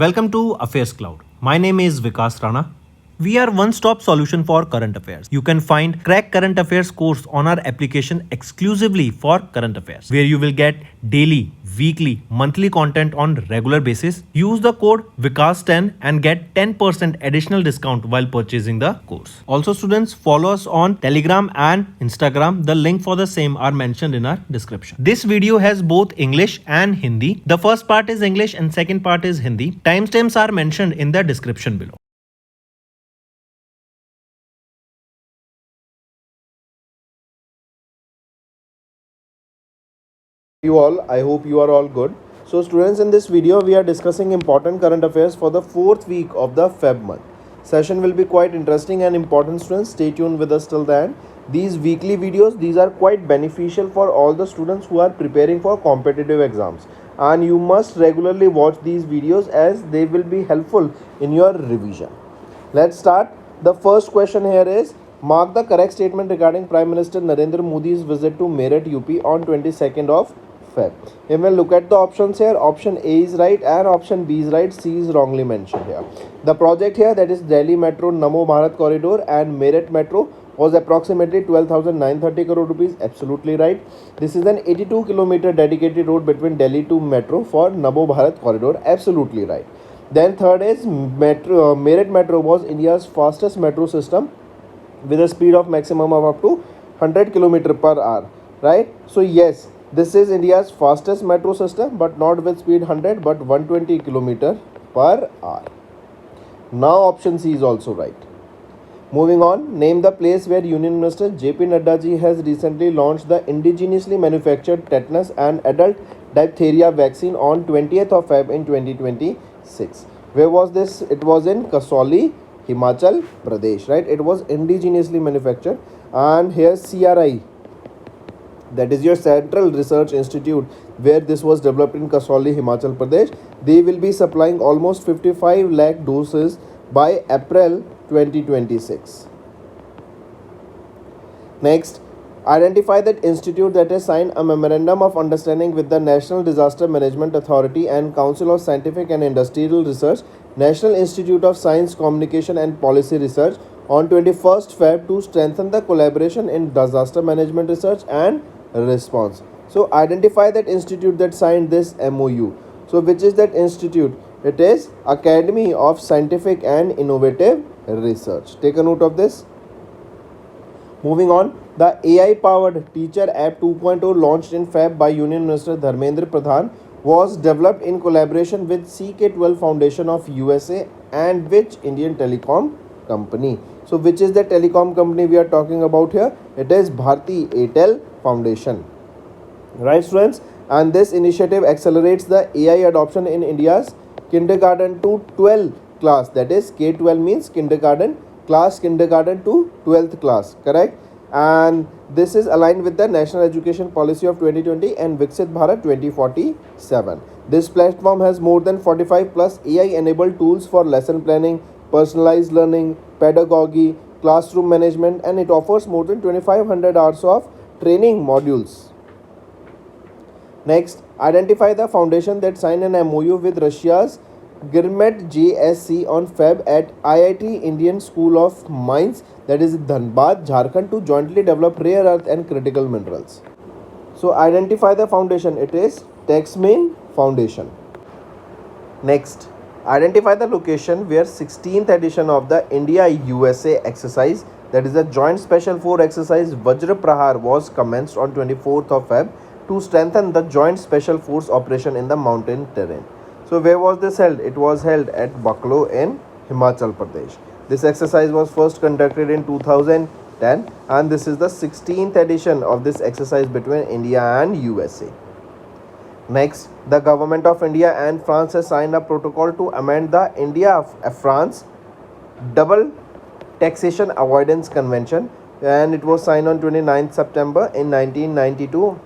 Welcome to AffairsCloud. My name is Vikas Rana. We are one-stop solution for current affairs. You can find Crack Current Affairs course on our application exclusively for current affairs, where you will get daily, weekly, monthly content on regular basis. Use the code Vikas10 and get 10% additional discount while purchasing the course. Also, students, follow us on Telegram and Instagram. The link for the same are mentioned in our description. This video has both English and Hindi. The first part is English and second part is Hindi. Timestamps are mentioned in the description below. You all, I hope you are all good. So students, in this video we are discussing important current affairs for the 4th week of the Feb month. Session will be quite interesting and important, students. Stay tuned with us till the end. These weekly videos, these are quite beneficial for all the students who are preparing for competitive exams, and you must regularly watch these videos as they will be helpful in your revision. Let's start. The first question here is, mark the correct statement regarding Prime Minister Narendra Modi's visit to Meerut, UP on 22nd of Feb. If we look at the options here, option A is right and option B is right, C is wrongly mentioned here. The project here, that is Delhi Metro Namo Bharat Corridor and Meerut Metro, was approximately 12,930 crore rupees. Absolutely right. This is an 82 kilometer dedicated road between Delhi to Metro for Namo Bharat Corridor. Absolutely right. Then third is Meerut Metro was India's fastest metro system with a speed of maximum of up to 100 km per hour. Right. So yes, this is India's fastest metro system, but not with speed 100 but 120 km per hour. Now option C is also right. Moving on, name the place where Union Minister JP Nadda ji has recently launched the indigenously manufactured tetanus and adult diphtheria vaccine on 20th of Feb in 2026. Where was this? It was in Kasauli, Himachal Pradesh, right? It was indigenously manufactured. And here's CRI, that is your Central Research Institute, where this was developed in Kasauli, Himachal Pradesh. They will be supplying almost 55 lakh doses by April 2026. Next, identify that institute that has signed a memorandum of understanding with the National Disaster Management Authority and Council of Scientific and Industrial Research, National Institute of Science, Communication and Policy Research on 21st Feb to strengthen the collaboration in disaster management research and response. So identify that institute that signed this MOU. So which is that institute? It is Academy of Scientific and Innovative Research. Take a note of this. Moving on, the AI-powered Teacher App 2.0 launched in Feb by Union Minister Dharmendra Pradhan was developed in collaboration with CK12 Foundation of USA and which Indian telecom company. So which is the telecom company we are talking about here? It is Bharti Airtel Foundation. Right, students? And this initiative accelerates the AI adoption in India's kindergarten to 12th class. That is K12 means kindergarten class, kindergarten to 12th class, correct? And this is aligned with the National Education Policy of 2020 and Viksit Bharat 2047. This platform has more than 45 plus AI enabled tools for lesson planning, personalized learning, pedagogy, classroom management, and it offers more than 2500 hours of training modules. Next, identify the foundation that signed an MOU with Russia's Girmet JSC on Feb at IIT Indian School of Mines, that is Dhanbad, Jharkhand, to jointly develop rare earth and critical minerals. So identify the foundation. It is Taxmain Foundation. Next, identify the location where 16th edition of the India-USA exercise, that is a joint special force exercise Vajra Prahar, was commenced on 24th of Feb to strengthen the joint special force operation in the mountain terrain. So where was this held? It was held at Baklo in Himachal Pradesh. This exercise was first conducted in 2010 and this is the 16th edition of this exercise between India and USA. Next, the government of India and France has signed a protocol to amend the India-France Double Taxation Avoidance Convention, and it was signed on 29th September in 1992.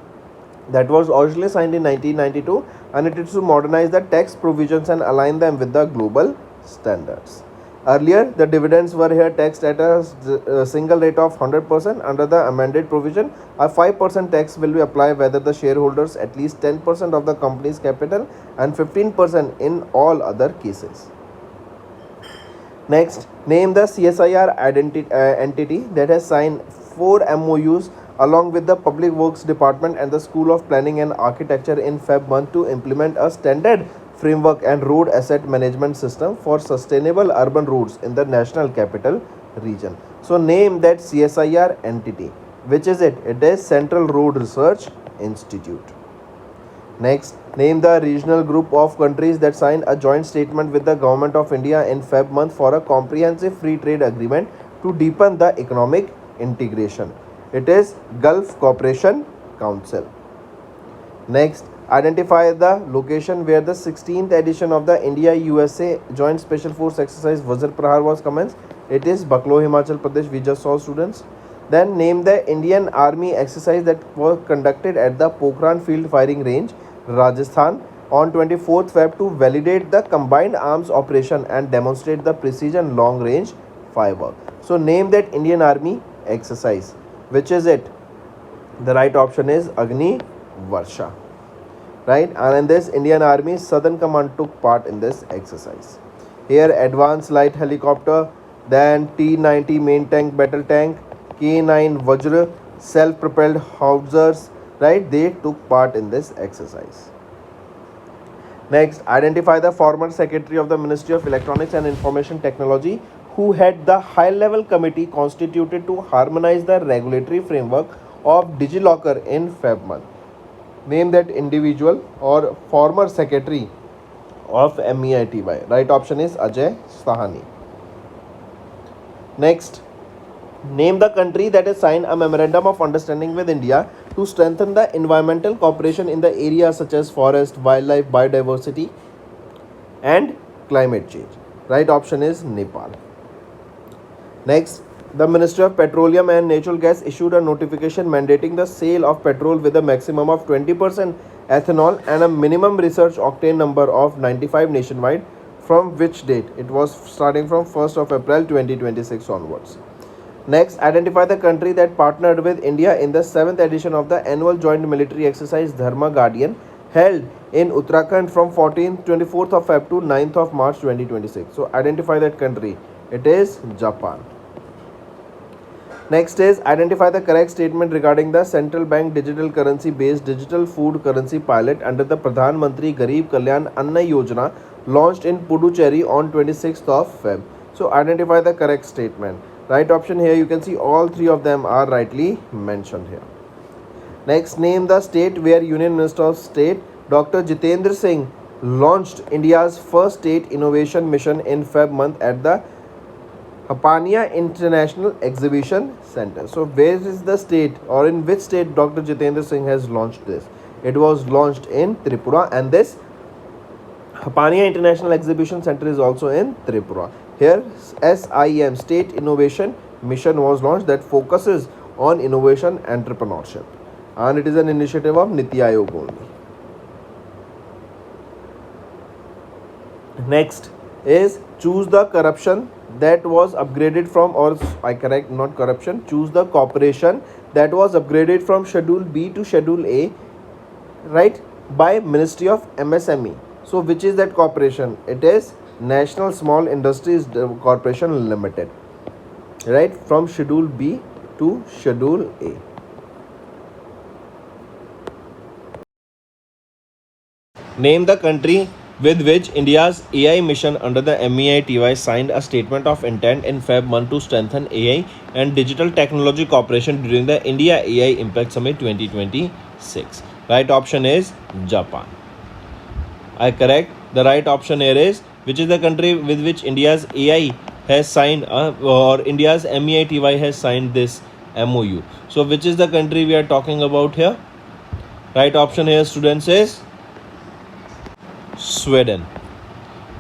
That was originally signed in 1992, and it is to modernize the tax provisions and align them with the global standards. Earlier, the dividends were here taxed at a single rate of 100%. Under the amended provision, a 5% tax will be applied whether the shareholders at least 10% of the company's capital and 15% in all other cases. Next, name the CSIR entity that has signed 4 MOUs along with the Public Works Department and the School of Planning and Architecture in Feb month to implement a standard framework and road asset management system for sustainable urban roads in the national capital region. So name that CSIR entity. Which is it? It is Central Road Research Institute. Next, name the regional group of countries that signed a joint statement with the Government of India in Feb month for a comprehensive free trade agreement to deepen the economic integration. It is Gulf Cooperation Council. Next, identify the location where the 16th edition of the India-USA Joint Special Force Exercise Vajra Prahar was commenced. It is Baklo, Himachal Pradesh. We just saw, students. Then name the Indian Army exercise that was conducted at the Pokhran Field Firing Range, Rajasthan on 24th Feb to validate the combined arms operation and demonstrate the precision long range firework. So name that Indian Army exercise. Which is it? The right option is Agni Varsha. Right, and in this Indian Army Southern Command took part in this exercise. Here Advanced Light Helicopter, then T-90 Main Tank Battle Tank, K-9 Vajra self-propelled howitzers, right, they took part in this exercise. Next, identify the former Secretary of the Ministry of Electronics and Information Technology who had the high-level committee constituted to harmonize the regulatory framework of DigiLocker in Feb month. Name that individual or former secretary of MEITY. Right option is Ajay Sahani. Next, name the country that has signed a memorandum of understanding with India to strengthen the environmental cooperation in the areas such as forest, wildlife, biodiversity and climate change. Right option is Nepal. Next, the Ministry of Petroleum and Natural Gas issued a notification mandating the sale of petrol with a maximum of 20% ethanol and a minimum research octane number of 95 nationwide. From which date? It was starting from 1st of April 2026 onwards. Next, identify the country that partnered with India in the 7th edition of the annual joint military exercise Dharma Guardian held in Uttarakhand from 24th of Feb to 9th of March 2026. So identify that country. It is Japan. Next is identify the correct statement regarding the central bank digital currency based digital food currency pilot under the Pradhan Mantri Garib Kalyan Anna Yojana launched in Puducherry on 26th of Feb. So identify the correct statement. Right option here, you can see all three of them are rightly mentioned here. Next, name the state where Union Minister of State Dr. Jitendra Singh launched India's first state innovation mission in Feb month at the Hapania International Exhibition Center. So where is the state or in which state Dr. Jitendra Singh has launched this? It was launched in Tripura, and this Hapania International Exhibition Center is also in Tripura. Here SIM State Innovation Mission was launched that focuses on innovation entrepreneurship, and it is an initiative of Niti Aayog only. Next is choose the corruption that was upgraded from, or I correct, not corruption, choose the corporation that was upgraded from Schedule B to Schedule A, right, by Ministry of MSME. So which is that corporation? It is National Small Industries Corporation Limited, right, from Schedule B to Schedule A. Name the country with which India's AI mission under the MEITY signed a statement of intent in Feb month to strengthen AI and digital technology cooperation during the India AI Impact Summit 2026. Right option is Japan. I correct. The right option here is, which is the country with which India's AI has signed or India's MEITY has signed this MOU. So which is the country we are talking about here? Right option here, students, is Sweden.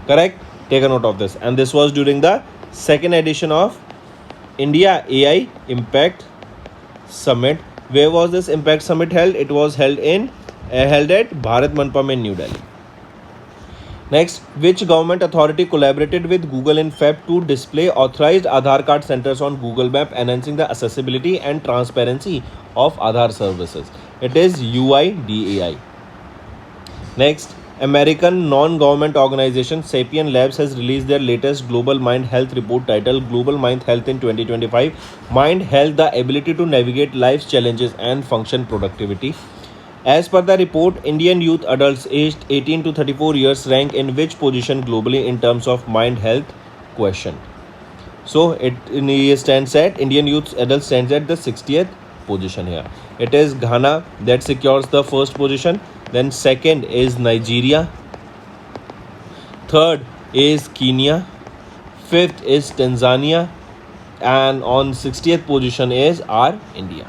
Correct? Take a note of this. And this was during the second edition of India AI Impact Summit. Where was this Impact Summit held? It was held at Bharat Mandapam in New Delhi. Next, which government authority collaborated with Google in Feb to display authorized Aadhaar card centers on Google Map, enhancing the accessibility and transparency of Aadhaar services? It is UIDAI. Next, American non-government organization Sapien Labs has released their latest Global Mind Health report titled Global Mind Health in 2025. Mind Health, the ability to navigate life's challenges and function productivity. As per the report, Indian youth adults aged 18 to 34 years rank in which position globally in terms of mind health question? So it stands at Indian youth adults stands at the 60th position here. It is Ghana that secures the first position. Then second is Nigeria. Third is Kenya. Fifth is Tanzania. And on 60th position is our India.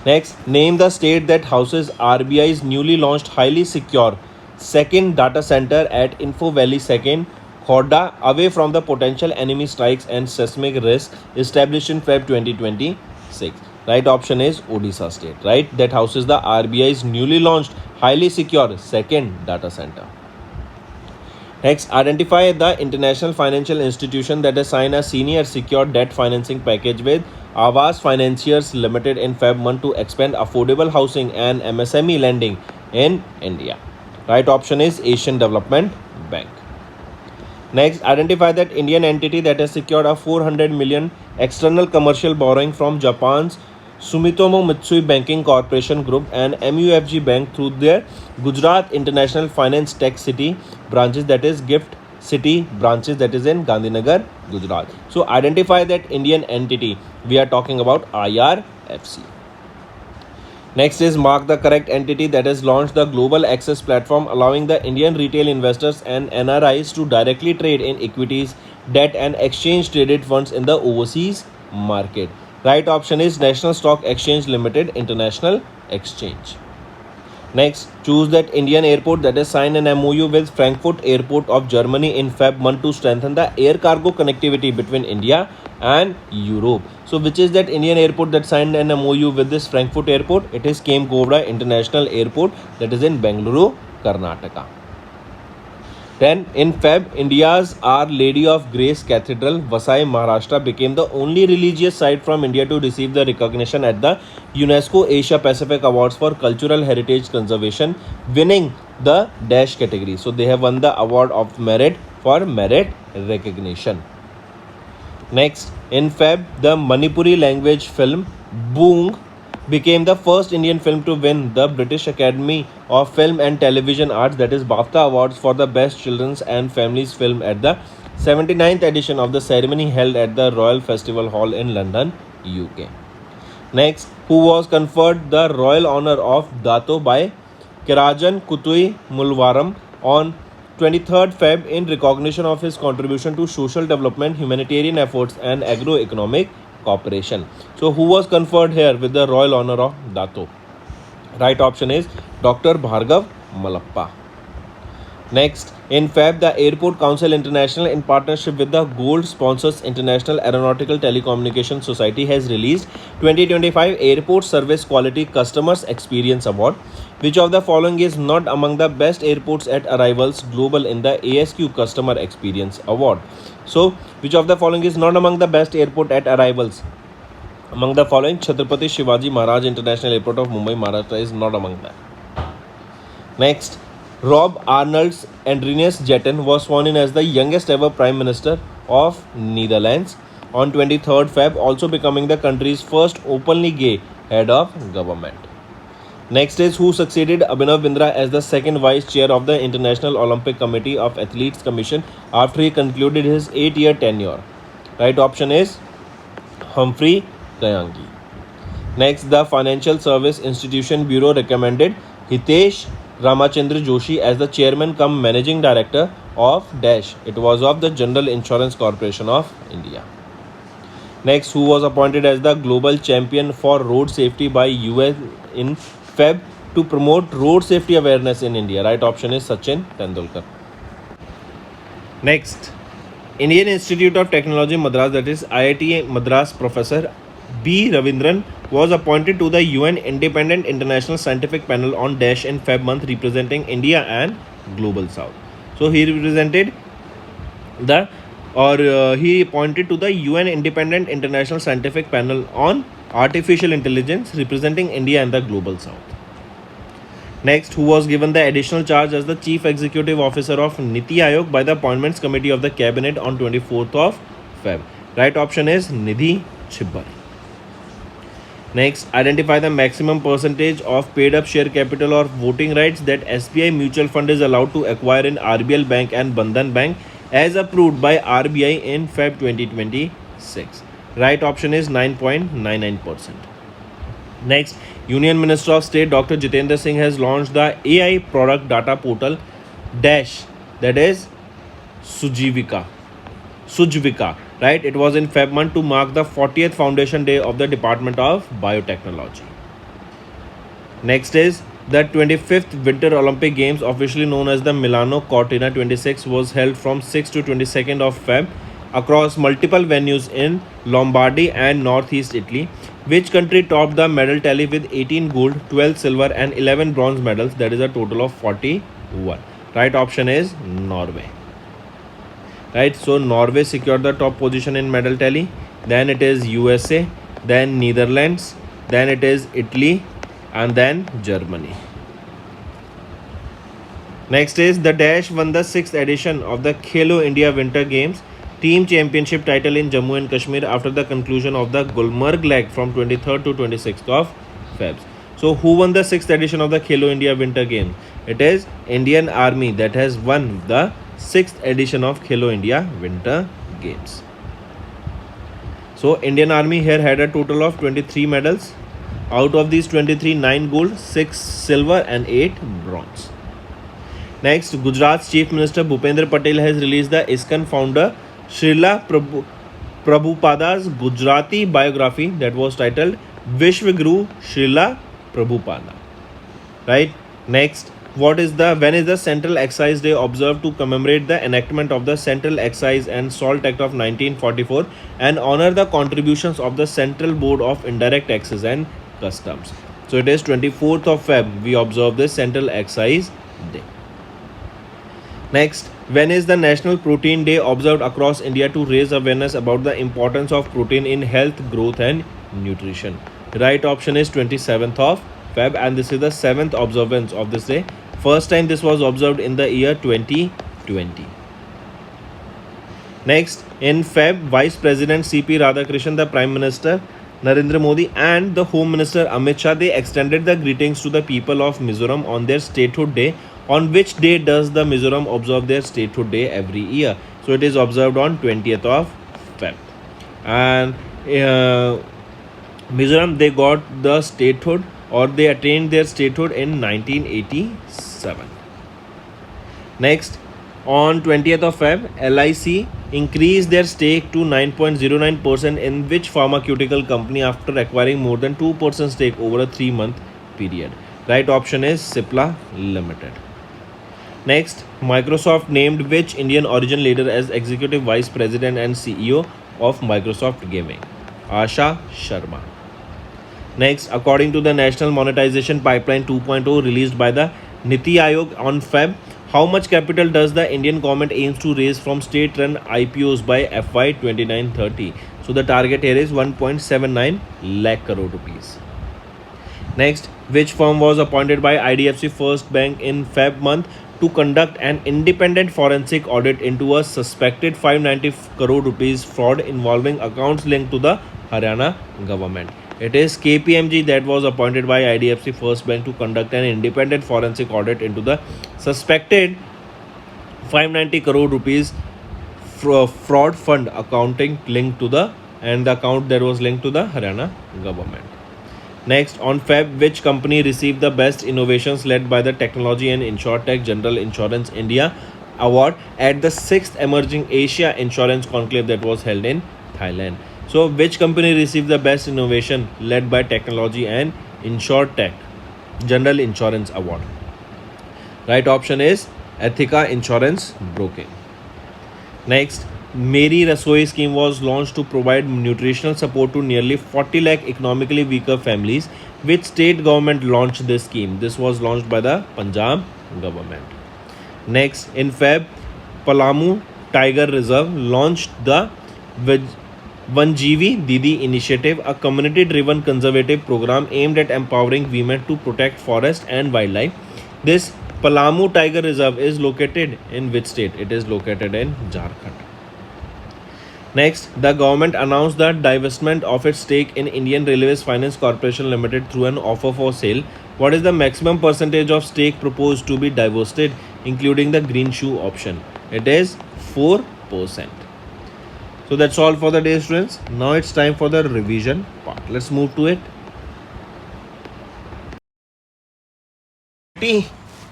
Next, name the state that houses RBI's newly launched highly secure second data center at Info Valley Second, Khodda, away from the potential enemy strikes and seismic risk, established in Feb 2026. Right option is Odisha state, right? That houses the RBI's newly launched highly secure second data center. Next, identify the international financial institution that has signed a senior secured debt financing package with Aavas Financiers Limited in Feb month to expand affordable housing and MSME lending in India. Right option is Asian Development Bank. Next, identify that Indian entity that has secured a 400 million external commercial borrowing from Japan's Sumitomo Mitsui Banking Corporation Group and MUFG Bank through their Gujarat International Finance Tech City branches, that is GIFT City branches, that is in Gandhinagar, Gujarat. So identify that Indian entity. We are talking about IRFC. Next is mark the correct entity that has launched the Global Access Platform, allowing the Indian retail investors and NRIs to directly trade in equities, debt and exchange traded funds in the overseas market. Right option is National Stock Exchange Limited International Exchange. Next, choose that Indian airport that has signed an MOU with Frankfurt Airport of Germany in Feb month to strengthen the air cargo connectivity between India and Europe. So which is that Indian airport that signed an MOU with this Frankfurt Airport? It is Kempegowda International Airport, that is in Bengaluru, Karnataka. Then in Feb, India's Our Lady of Grace Cathedral, Vasai, Maharashtra became the only religious site from India to receive the recognition at the UNESCO Asia Pacific Awards for Cultural Heritage Conservation, winning the Dash category. So they have won the award of merit for merit recognition. Next, in Feb, the Manipuri language film Boong became the first Indian film to win the British Academy of Film and Television Arts, that is BAFTA Awards for the Best Children's and Families Film at the 79th edition of the ceremony held at the Royal Festival Hall in London, UK. Next, who was conferred the royal honor of Dato by Kirajan Kutui Mulvaram on 23rd Feb in recognition of his contribution to social development, humanitarian efforts and agro-economic cooperation. So who was conferred here with the royal honor of Dato? Right option is Dr. Bhargav Malappa. Next, in Feb, the Airport Council International, in partnership with the Gold Sponsors International Aeronautical Telecommunication Society, has released 2025 Airport Service Quality Customers Experience Award. Which of the following is not among the best airports at arrivals global in the ASQ Customer Experience Award? So, which of the following is not among the best airport at arrivals? Among the following, Chhatrapati Shivaji Maharaj International Airport of Mumbai, Maharashtra is not among them. Next, Rob Arnold's Andrinus Jetten was sworn in as the youngest ever Prime Minister of Netherlands on 23rd Feb, also becoming the country's first openly gay head of government. Next is who succeeded Abhinav Bindra as the second vice chair of the International Olympic Committee of Athletes Commission after he concluded his 8-year tenure. Right option is Humphrey Kayangi. Next, the Financial Service Institution Bureau recommended Hitesh Ramachandra Joshi as the chairman cum managing director of Dash. It was of the General Insurance Corporation of India. Next, who was appointed as the global champion for road safety by US in Feb to promote road safety awareness in India? Right option is Sachin Tendulkar. Next, Indian Institute of Technology Madras, that is IIT Madras Professor B. Ravindran was appointed to the UN Independent International Scientific Panel on Dash in Feb month, representing India and global south. So he represented the he appointed to the UN Independent International Scientific Panel on Artificial Intelligence, representing India and the global south. Next, who was given the additional charge as the Chief Executive Officer of Niti Aayog by the Appointments Committee of the Cabinet on 24th of Feb. Right option is Nidhi Chibbar. Next, identify the maximum percentage of paid up share capital or voting rights that SBI Mutual Fund is allowed to acquire in RBL Bank and Bandhan Bank as approved by RBI in Feb 2026. Right option is 9.99%. Next, Union Minister of State Dr. Jitendra Singh has launched the AI product data portal Dash, that is Sujivika, right? It was in Feb month to mark the 40th foundation day of the Department of Biotechnology. Next is the 25th Winter Olympic Games, officially known as the Milano Cortina 26, was held from 6 to 22nd of Feb across multiple venues in Lombardy and northeast Italy. Which country topped the medal tally with 18 gold, 12 silver and 11 bronze medals, that is a total of 41? Right option is Norway. Right, so Norway secured the top position in medal tally, then it is USA, then Netherlands, then it is Italy, and then Germany. Next is the Dash won the 6th edition of the Khelo India Winter Games Team Championship title in Jammu and Kashmir after the conclusion of the Gulmarg leg from 23rd to 26th of Feb. So who won the 6th edition of the Khelo India Winter Games? It is Indian Army that has won the 6th edition of Khelo India Winter Games. So Indian Army here had a total of 23 medals. Out of these 23, 9 gold, 6 silver and 8 bronze. Next, Gujarat's Chief Minister Bhupendra Patel has released the ISKCON founder Srila Prabhupada's Gujarati biography that was titled Vishwaguru Srila Prabhupada. Right? Next, when is the Central Excise Day observed to commemorate the enactment of the Central Excise and Salt Act of 1944 and honor the contributions of the Central Board of Indirect Taxes and Customs? So it is 24th of Feb we observe the Central Excise Day. Next, when is the National Protein Day observed across India to raise awareness about the importance of protein in health, growth and nutrition? Right option is 27th of Feb, and this is the 7th observance of this day. First time this was observed in the year 2020. Next, in Feb, Vice President C.P. Radhakrishnan, the Prime Minister Narendra Modi and the Home Minister Amit Shah, they extended the greetings to the people of Mizoram on their statehood day. On which day does the Mizoram observe their statehood day every year? So it is observed on 20th of Feb. And Mizoram, they got the statehood, or they attained their statehood in 1987. Next, on 20th of Feb, LIC increased their stake to 9.09% in which pharmaceutical company after acquiring more than 2% stake over a 3-month period? Right option is Cipla Limited. Next, Microsoft named which Indian origin leader as Executive Vice President and CEO of Microsoft Gaming? Asha Sharma. Next, according to the National Monetization Pipeline 2.0 released by the Niti Aayog on Feb, how much capital does the Indian government aims to raise from state-run IPOs by FY 29-30? So the target here is 1.79 lakh crore rupees. Next, which firm was appointed by IDFC First Bank in Feb month to conduct an independent forensic audit into a suspected 590 crore rupees fraud involving accounts linked to the Haryana government? It is KPMG that was appointed by IDFC First Bank to conduct an independent forensic audit into the suspected 590 crore rupees fraud fund accounting linked to the account that was linked to the Haryana government. Next, on Feb, which company received the Best Innovations led by the Technology and InsurTech General Insurance India Award at the 6th Emerging Asia Insurance Conclave that was held in Thailand? So, which company received the Best Innovation led by Technology and InsurTech General Insurance Award? Right option is Ethica Insurance Broking. Next, Meri Rasoi scheme was launched to provide nutritional support to nearly 40 lakh economically weaker families. Which state government launched this scheme? This was launched by the Punjab government. Next, in Feb, Palamu Tiger Reserve launched the Vanjeevi Didi Initiative, a community-driven conservative program aimed at empowering women to protect forest and wildlife. This Palamu Tiger Reserve is located in which state? It is located in Jharkhand. Next, the government announced the divestment of its stake in Indian Railways Finance Corporation Limited through an offer for sale. What is the maximum percentage of stake proposed to be divested, including the green shoe option? It is 4%. So that's all for the day, students. Now it's time for the revision part. Let's move to it.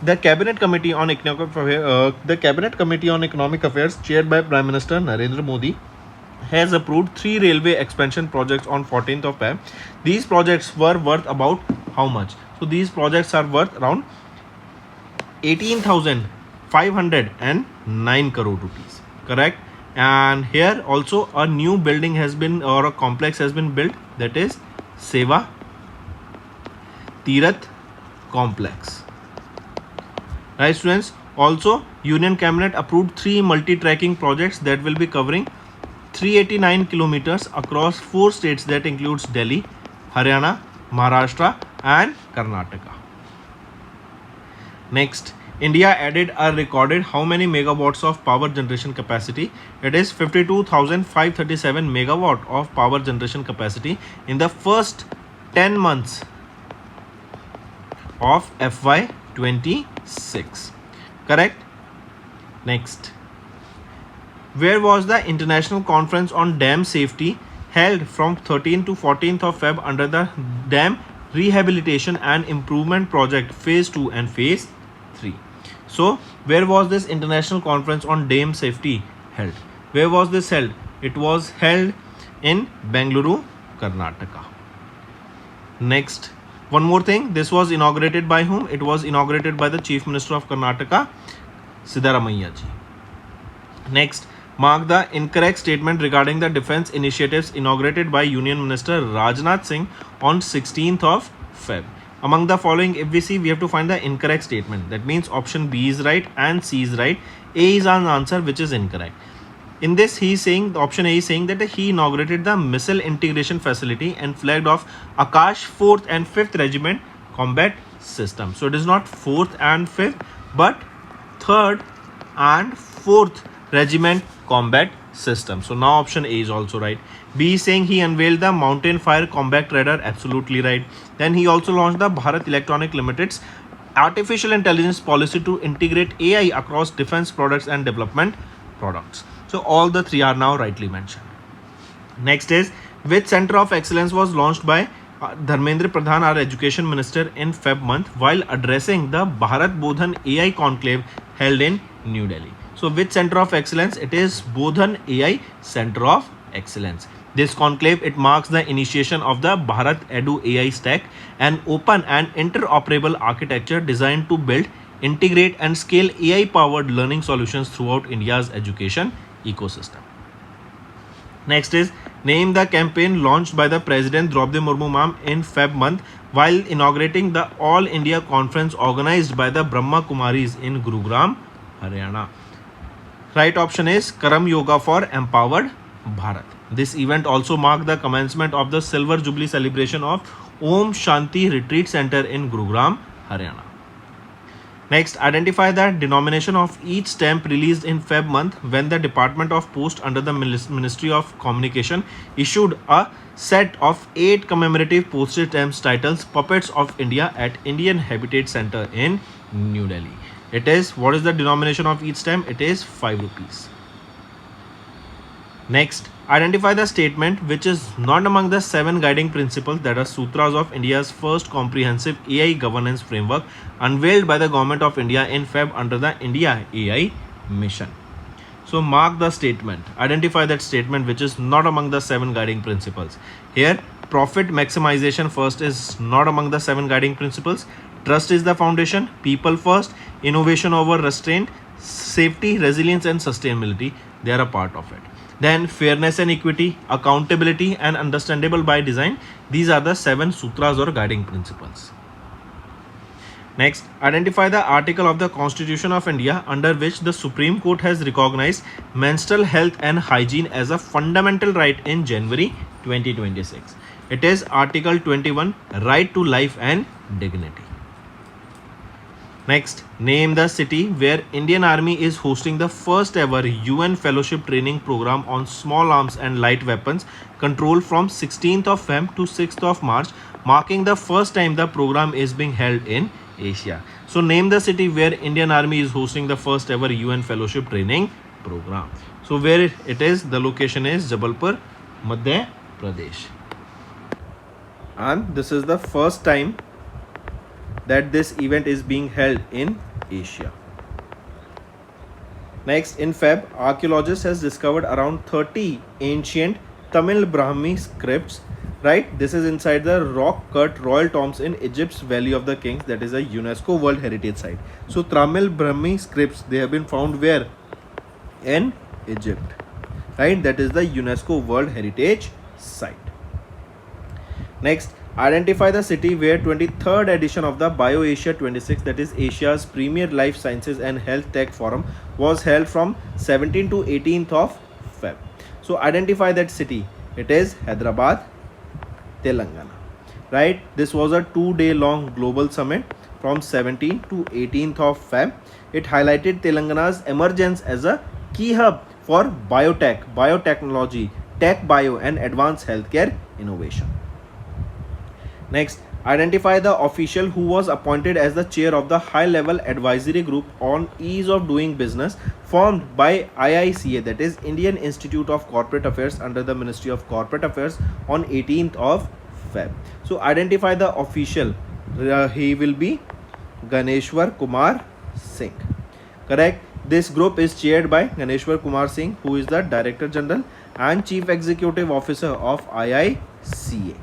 The Cabinet Committee on Economic Affairs, chaired by Prime Minister Narendra Modi, has approved 3 railway expansion projects on 14th of Feb. These projects were worth about how much? So these projects are worth around 18,509 crore rupees. Correct? And here also a new building has been, or a complex has been built, that is Seva Tirath Complex. Right, students? Also, Union Cabinet approved 3 multi-tracking projects that will be covering 389 kilometers across 4 states, that includes Delhi, Haryana, Maharashtra and Karnataka. Next, India added a recorded how many megawatts of power generation capacity? It is 52,537 megawatt of power generation capacity in the first 10 months of FY26. Correct? Next, where was the International Conference on Dam Safety held from 13th to 14th of Feb under the Dam Rehabilitation and Improvement Project Phase 2 and Phase 3. So, where was this International Conference on Dam Safety held? Where was this held? It was held in Bengaluru, Karnataka. Next, one more thing. This was inaugurated by whom? It was inaugurated by the Chief Minister of Karnataka, Siddaramaiah ji. Next, mark the incorrect statement regarding the defense initiatives inaugurated by Union Minister Rajnath Singh on 16th of Feb. Among the following, if we see, we have to find the incorrect statement. That means option B is right and C is right. A is an answer which is incorrect. In this, he is saying, the option A is saying that he inaugurated the missile integration facility and flagged off Akash 4th and 5th Regiment Combat System. So it is not 4th and 5th, but 3rd and 4th Regiment Combat System. So now option A is also right. B is saying he unveiled the Mountain Fire Combat Radar. Absolutely right. Then he also launched the Bharat Electronic Limited's artificial intelligence policy to integrate AI across defense products and development products. So all the 3 are now rightly mentioned. Next is, which center of excellence was launched by Dharmendra Pradhan, our education minister, in Feb month while addressing the Bharat Bodhan AI conclave held in New Delhi. So which center of excellence? It is Bodhan AI Center of Excellence. This conclave, it marks the initiation of the Bharat Edu AI stack, an open and interoperable architecture designed to build, integrate and scale AI powered learning solutions throughout India's education ecosystem. Next is, name the campaign launched by the President Draupadi Murmu ma'am in Feb month while inaugurating the All India Conference organized by the Brahma Kumaris in Gurugram, Haryana. Right option is Karam Yoga for Empowered Bharat. This event also marked the commencement of the Silver Jubilee celebration of Om Shanti Retreat Center in Gurugram, Haryana. Next, identify the denomination of each stamp released in Feb month when the Department of Post under the Ministry of Communication issued a set of 8 commemorative postage stamps titled Puppets of India at Indian Heritage Center in New Delhi. It is, what is the denomination of each stamp? It is 5 rupees. Next, identify the statement which is not among the 7 guiding principles, that are sutras of India's first comprehensive AI governance framework unveiled by the Government of India in Feb under the India AI Mission. So mark the statement. Identify that statement which is not among the 7 guiding principles. Here, profit maximization first is not among the 7 guiding principles. Trust is the foundation. People first. Innovation over restraint. Safety, resilience and sustainability, they are a part of it. Then fairness and equity, accountability and understandable by design. These are the 7 sutras or guiding principles. Next, identify the article of the Constitution of India under which the Supreme Court has recognized menstrual health and hygiene as a fundamental right in January 2026. It is Article 21, Right to Life and Dignity. Next, name the city where Indian Army is hosting the first ever UN Fellowship Training Program on Small Arms and Light Weapons Control from 16th of Feb to 6th of March, marking the first time the program is being held in Asia. So name the city where Indian Army is hosting the first ever UN Fellowship Training Program. So where it is, the location is Jabalpur, Madhya Pradesh. And this is the first time that this event is being held in Asia. Next, in Feb, archaeologists has discovered around 30 ancient Tamil Brahmi scripts. Right, this is inside the rock-cut royal tombs in Egypt's Valley of the Kings, that is a UNESCO World Heritage Site. So Tamil Brahmi scripts, they have been found where? In Egypt. Right, that is the UNESCO World Heritage Site. Next, identify the city where 23rd edition of the BioAsia 26, that is Asia's premier life sciences and health tech forum, was held from 17th to 18th of Feb. So identify that city. It is Hyderabad, Telangana. Right, this was a 2-day long global summit from 17th to 18th of Feb. It highlighted Telangana's emergence as a key hub for biotech, biotechnology, tech bio and advanced healthcare innovation. Next, identify the official who was appointed as the chair of the high-level advisory group on ease of doing business formed by IICA, that is Indian Institute of Corporate Affairs under the Ministry of Corporate Affairs on 18th of Feb. So identify the official. He will be Ganeshwar Kumar Singh. Correct. This group is chaired by Ganeshwar Kumar Singh, who is the Director General and Chief Executive Officer of IICA.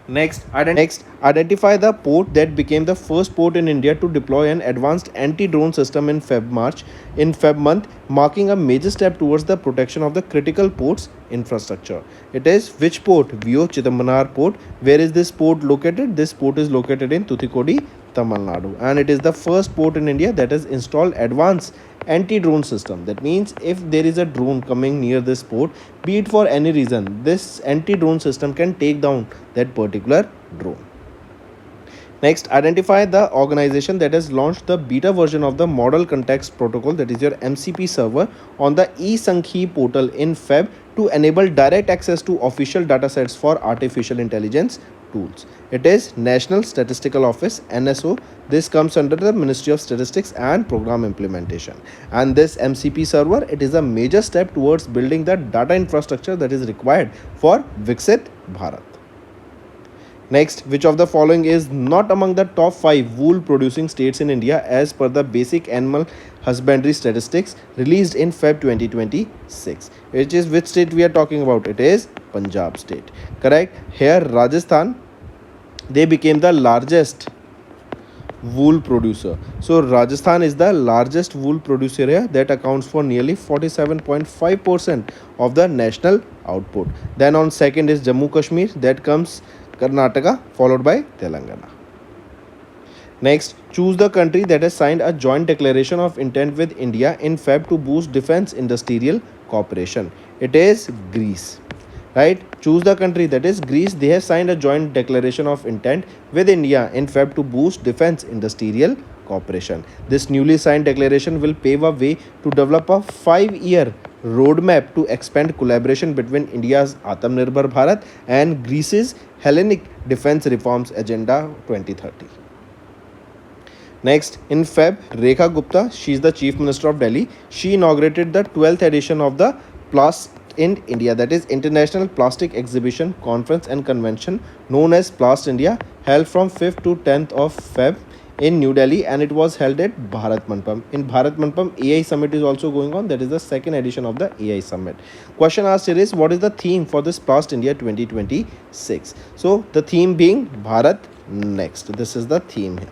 Next, identify the port that became the first port in India to deploy an advanced anti-drone system in Feb month, marking a major step towards the protection of the critical ports infrastructure. It is which port? VO Chidambaram port. Where is this port located? This port is located in Tuticorin, Tamil Nadu, and it is the first port in India that has installed advanced anti-drone system. That means if there is a drone coming near this port, be it for any reason, this anti-drone system can take down that particular drone. Next, identify the organization that has launched the beta version of the Model Context Protocol, that is your MCP server, on the eSankhi portal in Feb to enable direct access to official datasets for artificial intelligence tools. It is National Statistical Office, NSO. This comes under the Ministry of Statistics and Program Implementation. And this MCP server, it is a major step towards building the data infrastructure that is required for Viksit Bharat. Next, which of the following is not among the top 5 wool producing states in India as per the basic animal husbandry statistics released in Feb 2026? Which is which state we are talking about? It is Punjab state. Correct. Here Rajasthan, they became the largest wool producer. So Rajasthan is the largest wool producer here, that accounts for nearly 47.5% of the national output. Then on second is Jammu Kashmir, that comes Karnataka, followed by Telangana. Next, choose the country that has signed a joint declaration of intent with India in Feb to boost defense industrial cooperation. It is Greece. Right? Choose the country, that is Greece. They have signed a joint declaration of intent with India in Feb to boost defense industrial cooperation. This newly signed declaration will pave a way to develop a 5-year roadmap to expand collaboration between India's Atmanirbhar Bharat and Greece's Hellenic Defense Reforms Agenda 2030. Next, in Feb, Rekha Gupta, she is the Chief Minister of Delhi. She inaugurated the 12th edition of the Plast in India, that is International Plastic Exhibition, Conference and Convention known as Plast India, held from 5th to 10th of Feb in New Delhi, and it was held at Bharat Mandapam. In Bharat Mandapam, AI Summit is also going on. That is the second edition of the AI Summit. Question asked here is, what is the theme for this Plast India 2026? So the theme being Bharat Next. This is the theme here.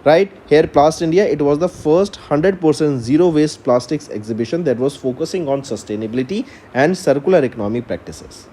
Right here, Plast India, it was the first 100% zero waste plastics exhibition that was focusing on sustainability and circular economy practices.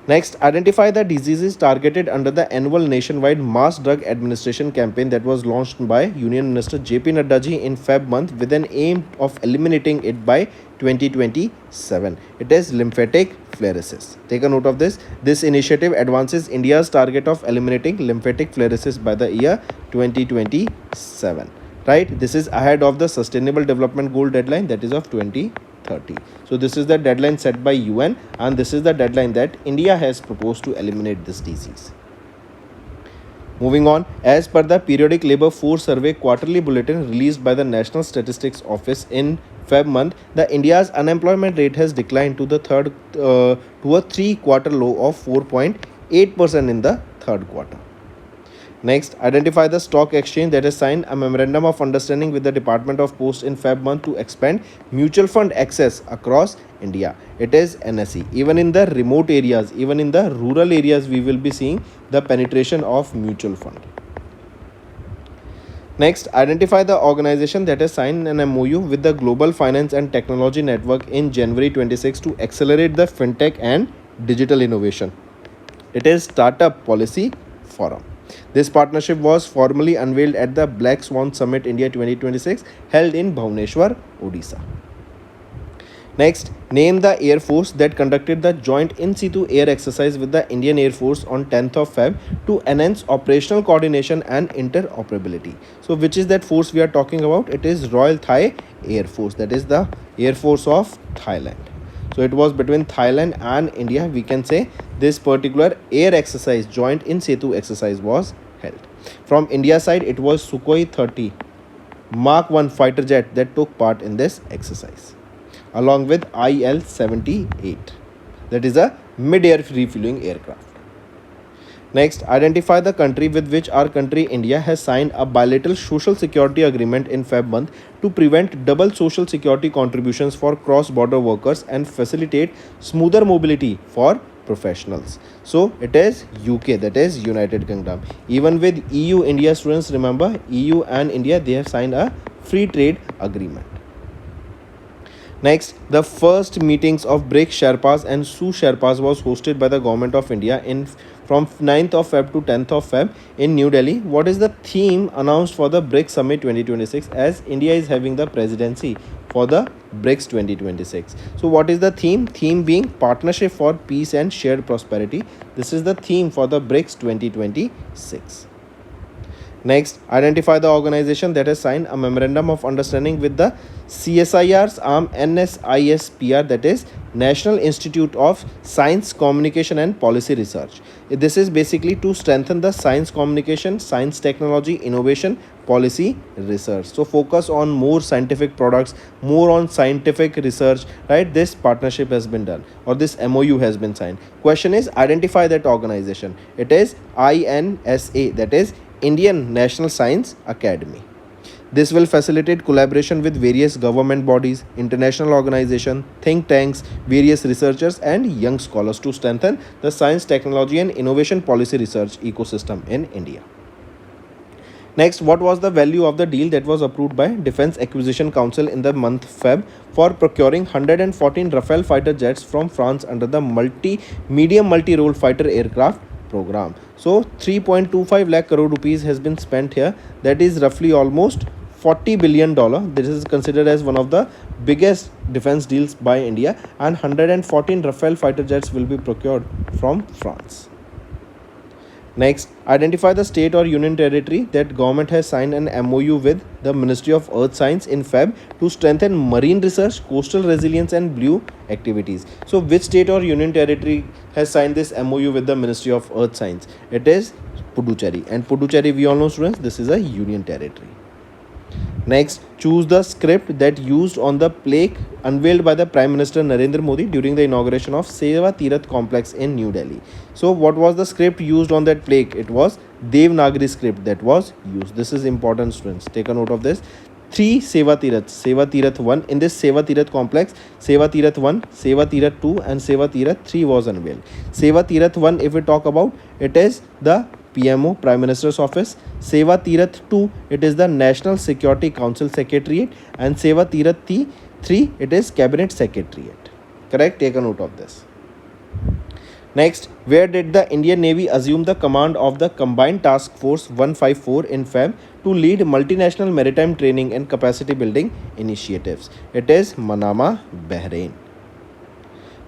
Next, identify the diseases targeted under the annual nationwide mass drug administration campaign that was launched by Union Minister JP Nadda ji in Feb month with an aim of eliminating it by 2027. It is lymphatic filariasis. Take a note of this. This initiative advances India's target of eliminating lymphatic filariasis by the year 2027. Right? This is ahead of the Sustainable Development Goal deadline, that is of 2030. So this is the deadline set by UN, and this is the deadline that India has proposed to eliminate this disease. Moving on, as per the periodic labor force survey quarterly bulletin released by the National Statistics Office in Feb month, the India's unemployment rate has declined to the to a 3-quarter low of 4.8% in the third quarter. Next, identify the stock exchange that has signed a memorandum of understanding with the Department of Post in Feb month to expand mutual fund access across India. It is NSE. Even in the remote areas, even in the rural areas, we will be seeing the penetration of mutual fund. Next, identify the organization that has signed an MOU with the Global Finance and Technology Network in January 26 to accelerate the fintech and digital innovation. It is Startup Policy Forum. This partnership was formally unveiled at the Black Swan Summit India 2026 held in Bhubaneswar, Odisha. Next, name the Air Force that conducted the joint in-situ air exercise with the Indian Air Force on 10th of Feb to enhance operational coordination and interoperability. So, which is that force we are talking about? It is Royal Thai Air Force, that is the Air Force of Thailand. So it was between Thailand and India. We can say this particular air exercise, joint in situ exercise, was held. From India side, it was Sukhoi 30 Mark 1 fighter jet that took part in this exercise, along with IL-78, that is a mid-air refueling aircraft. Next, identify the country with which our country India has signed a bilateral social security agreement in Feb month to prevent double social security contributions for cross-border workers and facilitate smoother mobility for professionals. So it is UK, that is United Kingdom. Even with EU India students, remember EU and India, they have signed a free trade agreement. Next, the first meetings of BRICS Sherpas and SU Sherpas was hosted by the Government of India from 9th of Feb to 10th of Feb in New Delhi. What is the theme announced for the BRICS Summit 2026, as India is having the presidency for the BRICS 2026? So what is the theme? Theme being Partnership for Peace and Shared Prosperity. This is the theme for the BRICS 2026. Next, identify the organization that has signed a memorandum of understanding with the CSIR's arm NSISPR, that is National Institute of Science, Communication and Policy Research. This is basically to strengthen the science communication, science technology, innovation, policy research. So focus on more scientific products, more on scientific research, right? This partnership has been done, or this MOU has been signed. Question is, identify that organization. It is INSA, that is Indian National Science Academy. This will facilitate collaboration with various government bodies, international organizations, think tanks, various researchers and young scholars to strengthen the science, technology and innovation policy research ecosystem in India. Next, what was the value of the deal that was approved by Defence Acquisition Council in the month Feb for procuring 114 Rafale fighter jets from France under the medium multi-role fighter aircraft program? So 3.25 lakh crore rupees has been spent here, that is roughly almost $40 billion. This is considered as one of the biggest defense deals by India, and 114 Rafale fighter jets will be procured from France. Next, identify the state or union territory that government has signed an MOU with the Ministry of Earth Science in Feb to strengthen marine research, coastal resilience and blue activities. So which state or union territory has signed this MOU with the Ministry of Earth Science? It is Puducherry, and Puducherry, we all know students, this is a union territory. Next, choose the script that used on the plaque unveiled by the Prime Minister Narendra Modi during the inauguration of Seva Tirath complex in New Delhi. So what was the script used on that plaque? It was Devanagari script that was used. This is important, students. Take a note of this. 3 Seva Tirath. Seva Tirath 1. In this Seva Tirath complex, Seva Tirath 1, Seva Tirath 2 and Seva Tirath 3 was unveiled. Seva Tirath 1, if we talk about, it is the PMO, Prime Minister's Office. Seva Tirath 2, it is the National Security Council Secretariat, and Seva Tirath 3, it is Cabinet Secretariat. Correct? Take a note of this. Next, where did the Indian Navy assume the command of the Combined Task Force 154 in Feb to lead multinational maritime training and capacity building initiatives? It is Manama, Bahrain.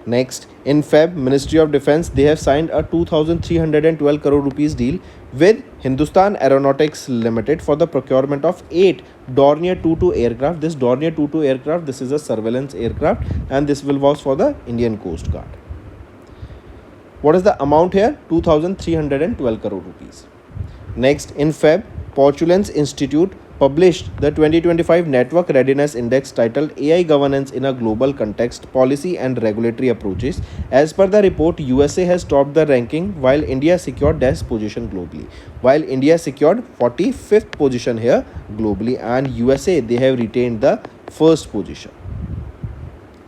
Next, in Feb, Ministry of Defence, they have signed a 2,312 crore rupees deal with Hindustan Aeronautics Limited for the procurement of 8 Dornier 22 aircraft. This Dornier 22 aircraft, this is a surveillance aircraft, and this will was for the Indian Coast Guard. What is the amount here? 2,312 crore rupees. Next, in Feb, Portulans Institute published the 2025 Network Readiness Index titled AI Governance in a Global Context, Policy and Regulatory Approaches. As per the report, USA has topped the ranking while India secured this position globally. While India secured 45th position here globally, and USA, they have retained the first position.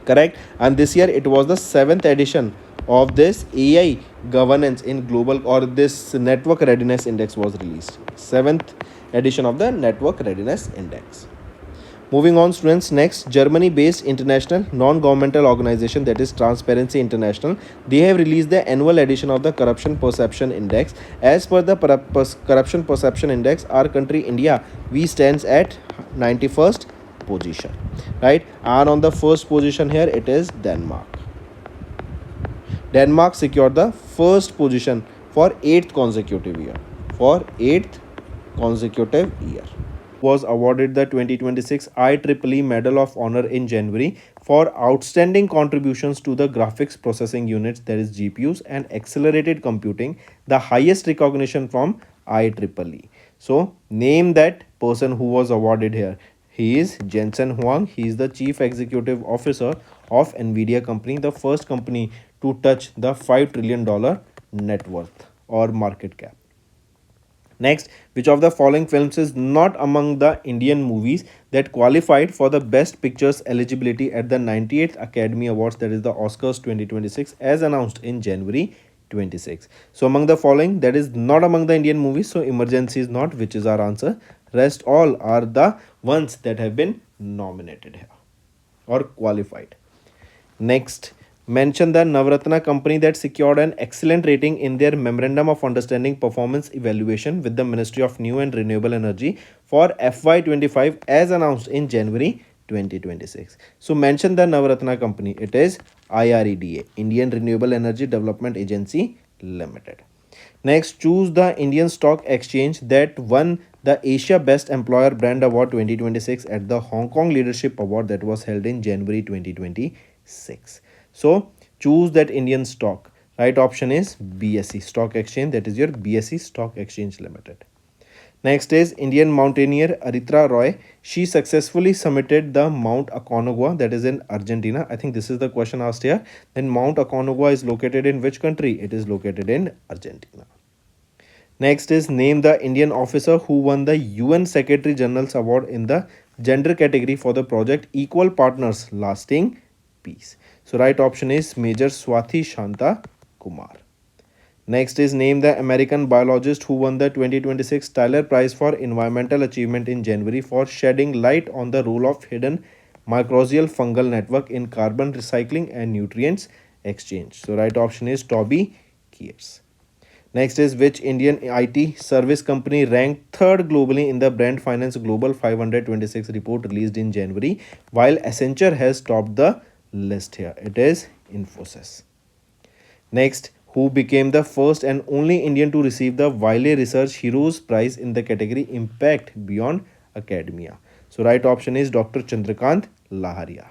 Correct? And this year it was the 7th edition of this AI governance in global, or this network readiness index was released. 7th edition of the network readiness index. Moving on, students. Next, Germany based international non-governmental organization, that is Transparency International, they have released the annual edition of the corruption perception index. As per the corruption perception index, our country India, we stands at 91st position, right? And on the first position here it is Denmark. Denmark secured the first position for 8th consecutive year. Was awarded the 2026 IEEE Medal of Honor in January for outstanding contributions to the graphics processing units, that is GPUs, and accelerated computing, the highest recognition from IEEE. So name that person who was awarded here. He is Jensen Huang. He is the Chief Executive Officer of Nvidia company, the first company to touch the $5 trillion net worth or market cap. Next, which of the following films is not among the Indian movies that qualified for the Best Pictures eligibility at the 98th Academy Awards, that is the Oscars 2026, as announced in January 26. So among the following, that is not among the Indian movies. So Emergency is not, which is our answer. Rest all are the ones that have been nominated here or qualified. Next, mention the Navratna company that secured an excellent rating in their Memorandum of Understanding Performance Evaluation with the Ministry of New and Renewable Energy for FY25 as announced in January 2026. So mention the Navratna company. It is IREDA, Indian Renewable Energy Development Agency Limited. Next, choose the Indian Stock Exchange that won the Asia Best Employer Brand Award 2026 at the Hong Kong Leadership Award that was held in January 2026. So choose that Indian stock. Right option is BSE Stock Exchange, that is your BSE Stock Exchange Limited. Next is Indian mountaineer Aritra Roy. She successfully summited the Mount Aconcagua, that is in Argentina. I think this is the question asked here. Then Mount Aconcagua is located in which country? It is located in Argentina. Next is name the Indian officer who won the UN Secretary General's Award in the gender category for the project Equal Partners Lasting Peace. So right option is Major Swathi Shanta Kumar. Next is name the American biologist who won the 2026 Tyler Prize for Environmental Achievement in January for shedding light on the role of hidden mycorrhizal fungal network in carbon recycling and nutrients exchange. So right option is Toby Kears. Next is which Indian IT service company ranked third globally in the Brand Finance Global 526 report released in January, while Accenture has topped the list here. It is Infosys. Next, who became the first and only Indian to receive the Wiley Research Heroes Prize in the category Impact Beyond Academia. So right option is Dr. Chandrakant Laharia.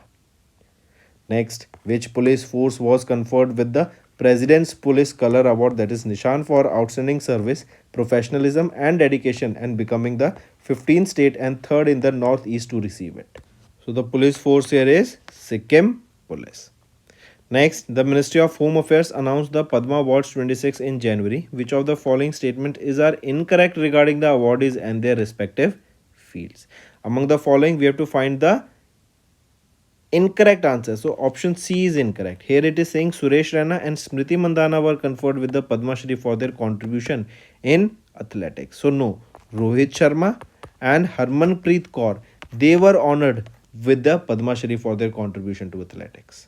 Next, which police force was conferred with the President's Police Color Award, that is Nishan, for outstanding service, professionalism and dedication, and becoming the 15th state and third in the Northeast to receive it. So the police force here is Sikkim Police. Next, the Ministry of Home Affairs announced the Padma Awards 26 in January. Which of the following statement are incorrect regarding the awardees and their respective fields? Among the following, we have to find the incorrect answer. So option C is incorrect. Here it is saying Suresh Raina and Smriti Mandana were conferred with the Padma Shri for their contribution in athletics. So no, Rohit Sharma and Harmanpreet Kaur, they were honored with the Padma Shri for their contribution to athletics.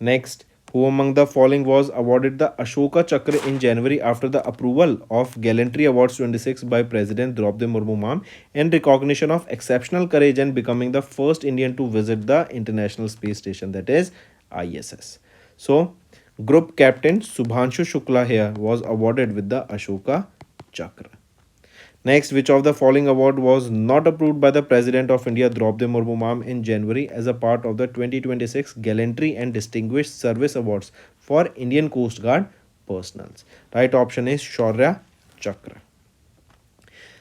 Next, Who among the following was awarded the Ashoka Chakra in January after the approval of Gallantry Awards 26 by President Draupadi Murmu ma'am in recognition of exceptional courage and becoming the first Indian to visit the International Space Station, that is ISS. So, Group Captain Subhanshu Shukla here was awarded with the Ashoka Chakra. Next, which of the following award was not approved by the President of India Draupadi Murmu ma'am in January as a part of the 2026 Gallantry and Distinguished Service Awards for Indian Coast Guard personals? Right option is Shaurya Chakra.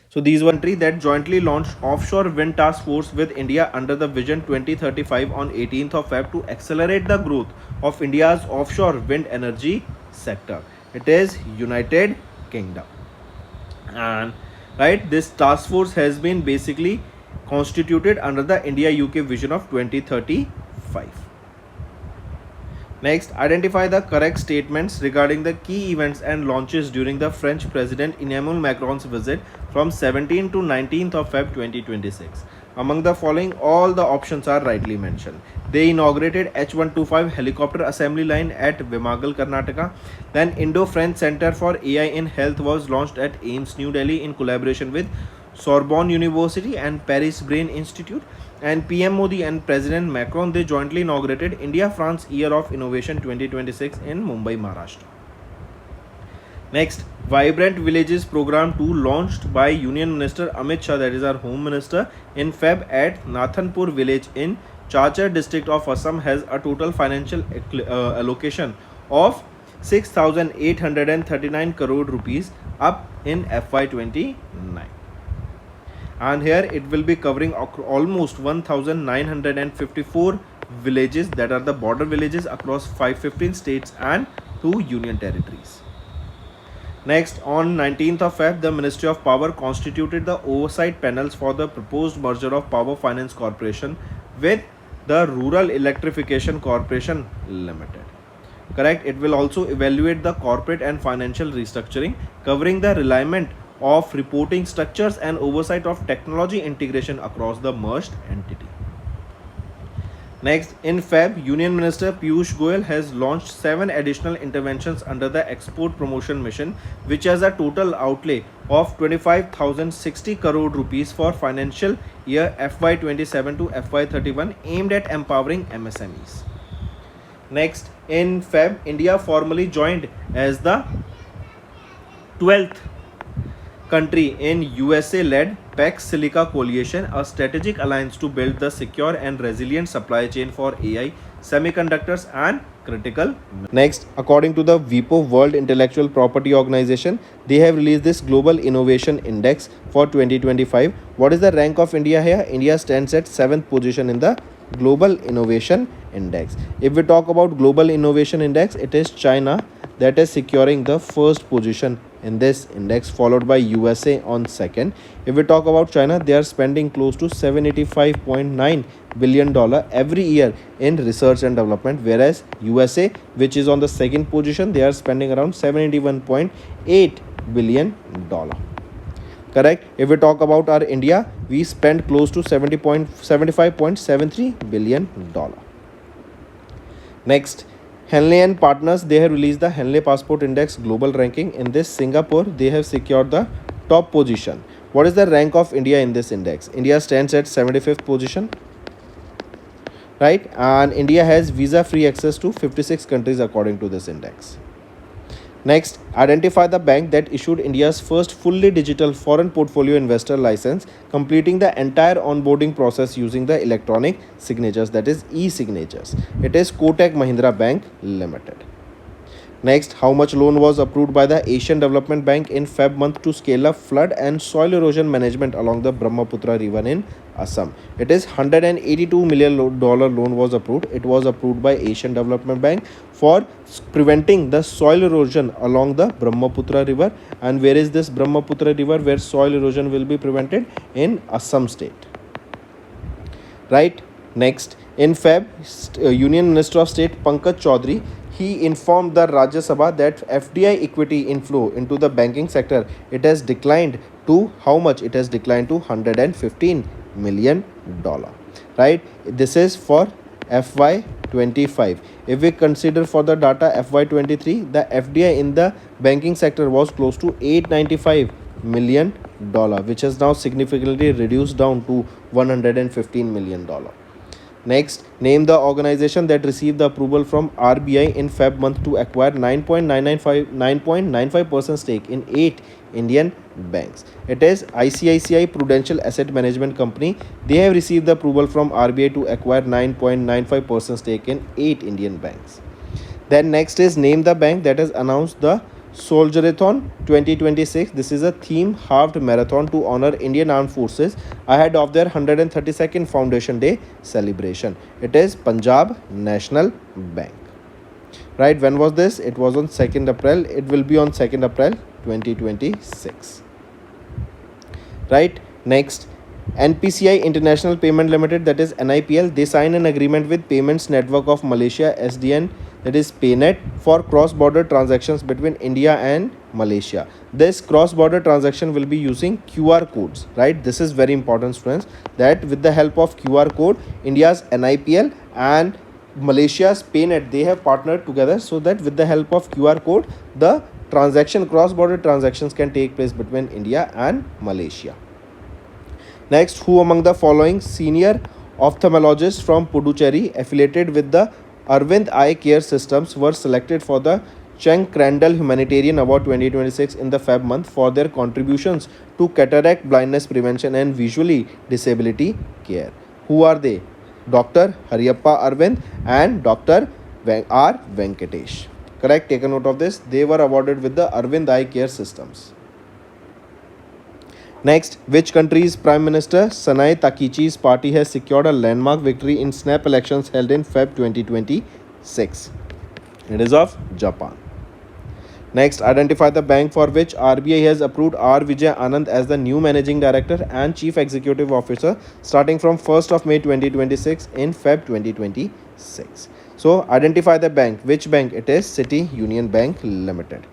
So these were country that jointly launched offshore wind task force with India under the Vision 2035 on 18th of Feb to accelerate the growth of India's offshore wind energy sector. It is United Kingdom. And right, this task force has been basically constituted under the India UK Vision of 2035. Next, identify the correct statements regarding the key events and launches during the French President Emmanuel Macron's visit from 17th to 19th of Feb 2026. Among the following, all the options are rightly mentioned. They inaugurated H125 helicopter assembly line at Vimagal, Karnataka. Then Indo-French Center for AI in Health was launched at AIIMS, New Delhi in collaboration with Sorbonne University and Paris Brain Institute. And PM Modi and President Macron, they jointly inaugurated India-France Year of Innovation 2026 in Mumbai, Maharashtra. Next, Vibrant Villages Program 2 launched by Union Minister Amit Shah, that is our Home Minister, in Feb at Nathanpur village in Chachar district of Assam has a total financial allocation of 6,839 crore rupees up in FY29. And here it will be covering almost 1,954 villages, that are the border villages across 515 states and 2 union territories. Next, on 19th of Feb, the Ministry of Power constituted the oversight panels for the proposed merger of Power Finance Corporation with the Rural Electrification Corporation Limited. Correct. It will also evaluate the corporate and financial restructuring, covering the realignment of reporting structures and oversight of technology integration across the merged entity. Next, in Feb, Union Minister Piyush Goyal has launched 7 additional interventions under the Export Promotion Mission, which has a total outlay of 25,060 crore rupees for financial year FY27 to FY31 aimed at empowering MSMEs. Next, in Feb, India formally joined as the 12th country in USA-led Pax Silica Coalition, a strategic alliance to build the secure and resilient supply chain for AI, semiconductors and critical. Next, according to the WIPO World Intellectual Property Organization, they have released this Global Innovation Index for 2025. What is the rank of India here? India stands at 7th position in the Global Innovation Index. If we talk about Global Innovation Index, it is China that is securing the first position in this index, followed by USA on second. If we talk about China, they are spending close to $75.9 billion every year in research and development, whereas USA, which is on the second position, they are spending around $71.8 billion. Correct. If we talk about our India, we spend close to $75.73 billion. Next, Henley and Partners, they have released the Henley Passport Index Global Ranking. In this, Singapore, they have secured the top position. What is the rank of India in this index? India stands at 75th position, right? And India has visa-free access to 56 countries according to this index. Next, identify the bank that issued India's first fully digital foreign portfolio investor license, completing the entire onboarding process using the electronic signatures, that is e-signatures. It is Kotak Mahindra Bank Limited. Next, how much loan was approved by the Asian Development Bank in Feb month to scale up flood and soil erosion management along the Brahmaputra River in Assam? It is $182 million loan was approved. It was approved by Asian Development Bank for preventing the soil erosion along the Brahmaputra River. And where is this Brahmaputra River where soil erosion will be prevented? In Assam state. Right. Next, in Feb, Union Minister of State Pankaj Chaudhary, he informed the Rajya Sabha that FDI equity inflow into the banking sector, it has declined to how much? It has declined to $115 million. Right. This is for FY 25. If we consider for the data FY23, the FDI in the banking sector was close to $895 million, which has now significantly reduced down to $115 million. Next, name the organization that received the approval from RBI in Feb month to acquire 9.95% stake in 8 Indian banks. It is ICICI Prudential Asset Management Company. They have received the approval from RBI to acquire 9.95% stake in 8 Indian banks. Then next is name the bank that has announced the Soldierathon 2026. This is a theme halved marathon to honor Indian Armed Forces ahead of their 132nd Foundation Day celebration. It is Punjab National Bank. Right, when was this? It was on 2nd April. It will be on 2nd April 2026. Right, next, NPCI International Payment Limited, that is NIPL, they sign an agreement with Payments Network of Malaysia SDN, that is PayNet, for cross-border transactions between India and Malaysia. This cross-border transaction will be using QR codes, right? This is very important, students, that with the help of QR code, India's NIPL and Malaysia's PayNet, they have partnered together so that with the help of QR code, the cross-border transactions can take place between India and Malaysia. Next, who among the following senior ophthalmologists from Puducherry affiliated with the Arvind Eye Care Systems were selected for the Cheng Crandall Humanitarian Award 2026 in the Feb month for their contributions to cataract blindness prevention and visually disability care? Who are they? Dr. Hariyappa Arvind and Dr. R. Venkatesh. Correct, take a note of this. They were awarded with the Arvind Eye Care Systems. Next, which country's Prime Minister Sanae Takichi's party has secured a landmark victory in snap elections held in Feb 2026? It is of Japan. Next, identify the bank for which RBI has approved R. Vijay Anand as the new Managing Director and Chief Executive Officer starting from 1st of May 2026 in Feb 2026. So, identify the bank. Which bank? It is City Union Bank Limited.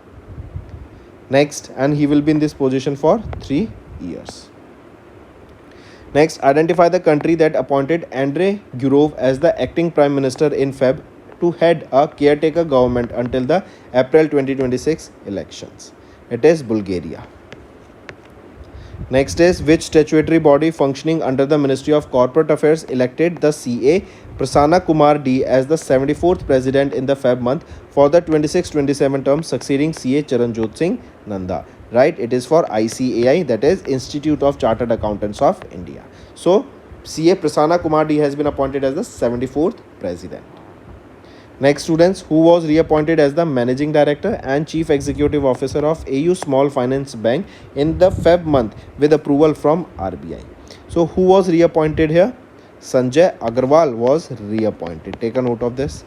Next, and he will be in this position for 3 years. Next, identify the country that appointed Andrei Gurov as the acting Prime Minister in Feb to head a caretaker government until the April 2026 elections. It is Bulgaria. Next is which statutory body functioning under the Ministry of Corporate Affairs elected the CA Prasanna Kumar D as the 74th President in the Feb month for the 26-27 term, succeeding CA Charanjot Singh Nanda. Right, it is for ICAI, that is Institute of Chartered Accountants of India. So, CA Prasanna Kumar D has been appointed as the 74th President. Next, students, who was reappointed as the Managing Director and Chief Executive Officer of AU Small Finance Bank in the Feb month with approval from RBI. So, who was reappointed here? Sanjay Agarwal was reappointed. Take a note of this.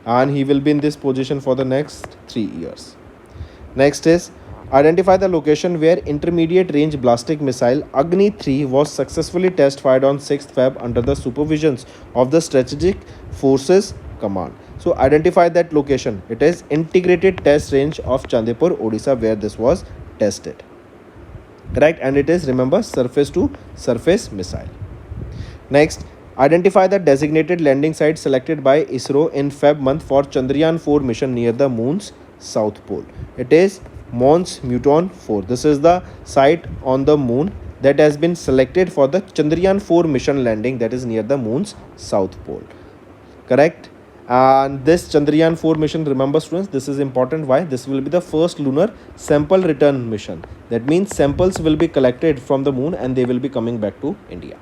And he will be in this position for the next 3 years. Next is identify the location where intermediate range ballistic missile Agni-3 was successfully test fired on 6th Feb under the supervisions of the Strategic Forces Command. So identify that location. It is integrated test range of Chandipur, Odisha, where this was tested. Correct, and it is, remember, surface to surface missile. Next, identify the designated landing site selected by ISRO in Feb month for Chandrayaan 4 mission near the moon's south pole. It is Mons Muton 4. This is the site on the moon that has been selected for the Chandrayaan 4 mission landing, that is near the moon's south pole. Correct. And this Chandrayaan 4 mission, remember students, this is important. Why? This will be the first lunar sample return mission. That means samples will be collected from the moon and they will be coming back to India.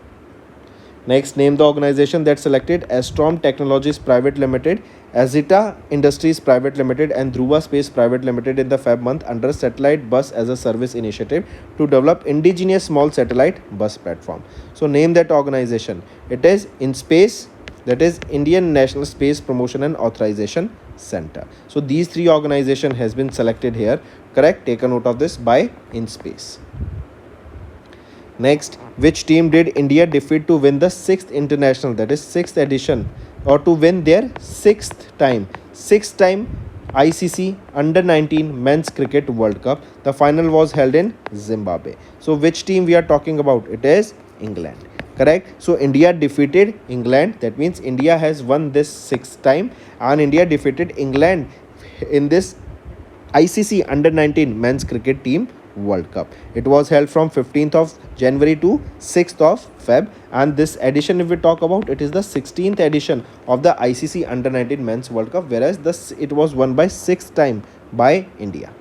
Next, name the organization that selected Astrom Technologies Private Limited, Azita Industries Private Limited and Dhruva Space Private Limited in the Feb month under Satellite Bus as a Service initiative to develop indigenous small satellite bus platform. So, name that organization. It is InSpace, that is Indian National Space Promotion and Authorization Center. So, these 3 organizations has been selected here. Correct? Take a note of this by InSpace. Next, which team did India defeat to win the 6th international, that is 6th edition, or to win their 6th time ICC Under-19 Men's Cricket World Cup? The final was held in Zimbabwe. So, which team we are talking about? It is England. correct? So India defeated England, that means India has won this 6th time, and India defeated England in this ICC Under 19 Men's Cricket Team World Cup. It was held from 15th of January to 6th of Feb, and this edition, if we talk about, it is the 16th edition of the ICC Under 19 Men's World Cup, whereas it was won by 6th time by India.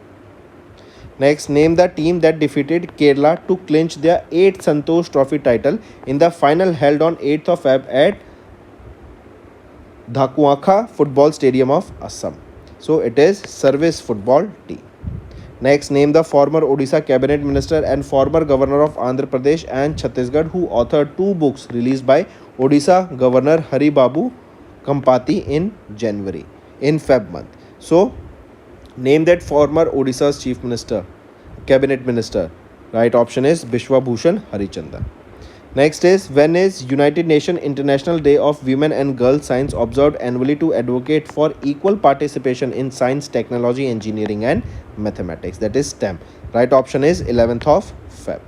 Next, name the team that defeated Kerala to clinch their 8th Santosh Trophy title in the final held on 8th of Feb at Dhakuakha Football Stadium of Assam. So it is Service Football Team. Next, name the former Odisha Cabinet Minister and former Governor of Andhra Pradesh and Chhattisgarh who authored 2 books released by Odisha Governor Hari Babu Kampati in Feb month. So, name that former Odisha's Chief Minister, Cabinet Minister. Right option is Bishwa Bhushan Harichandra. Next is, when is United Nations International Day of Women and Girl Science observed annually to advocate for equal participation in science, technology, engineering and mathematics, that is STEM. Right option is 11th of Feb.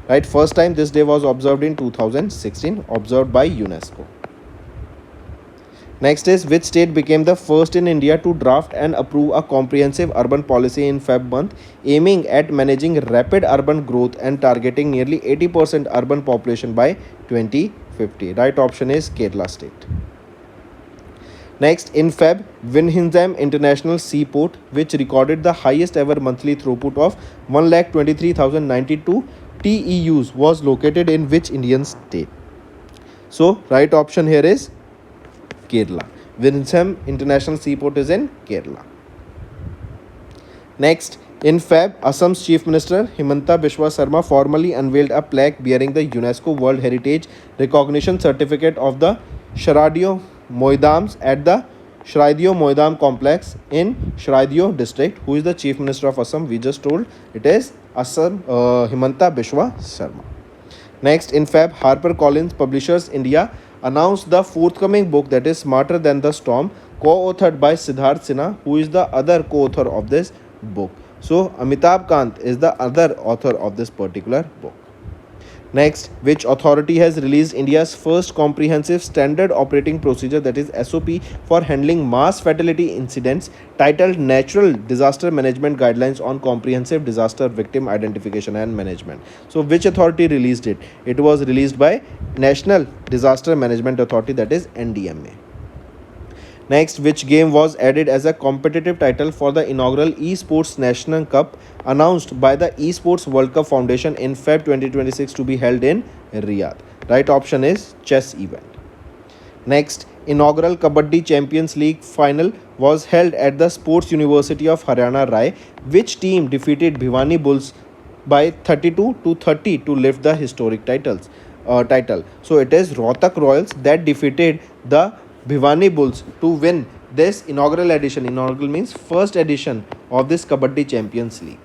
Right, first time this day was observed in 2016, observed by UNESCO. Next is, which state became the first in India to draft and approve a comprehensive urban policy in Feb month aiming at managing rapid urban growth and targeting nearly 80% urban population by 2050. Right option is Kerala state. Next, in Feb, Winhenzham International Seaport, which recorded the highest ever monthly throughput of 1,23,092 TEUs, was located in which Indian state? So, right option here is Kerala. Winhenzham International Seaport is in Kerala. Next, in Feb, Assam's Chief Minister Himanta Biswa Sarma formally unveiled a plaque bearing the UNESCO World Heritage Recognition Certificate of the Shradio Moidams at the Shradio Moidam Complex in Shradio district. Who is the Chief Minister of Assam? We just told it is Assam Himanta Biswa Sarma. Next, in Feb, HarperCollins Publishers India announced the forthcoming book, that is Smarter Than the Storm, co-authored by Siddharth Sinha, who is the other co-author of this book. So, Amitabh Kant is the other author of this particular book. Next, which authority has released India's first comprehensive standard operating procedure, that is SOP, for handling mass fatality incidents, titled Natural Disaster Management Guidelines on Comprehensive Disaster Victim Identification and Management. So, which authority released it? It was released by National Disaster Management Authority, that is NDMA. Next, which game was added as a competitive title for the inaugural Esports National Cup announced by the Esports World Cup Foundation in Feb 2026 to be held in Riyadh? Right option is chess event. Next, inaugural Kabaddi Champions League final was held at the Sports University of Haryana Rai. Which team defeated Bhiwani Bulls by 32-30 to lift the historic title? So it is Rohtak Royals that defeated the Bhiwani Bulls to win this inaugural edition. Inaugural means first edition of this Kabaddi Champions League.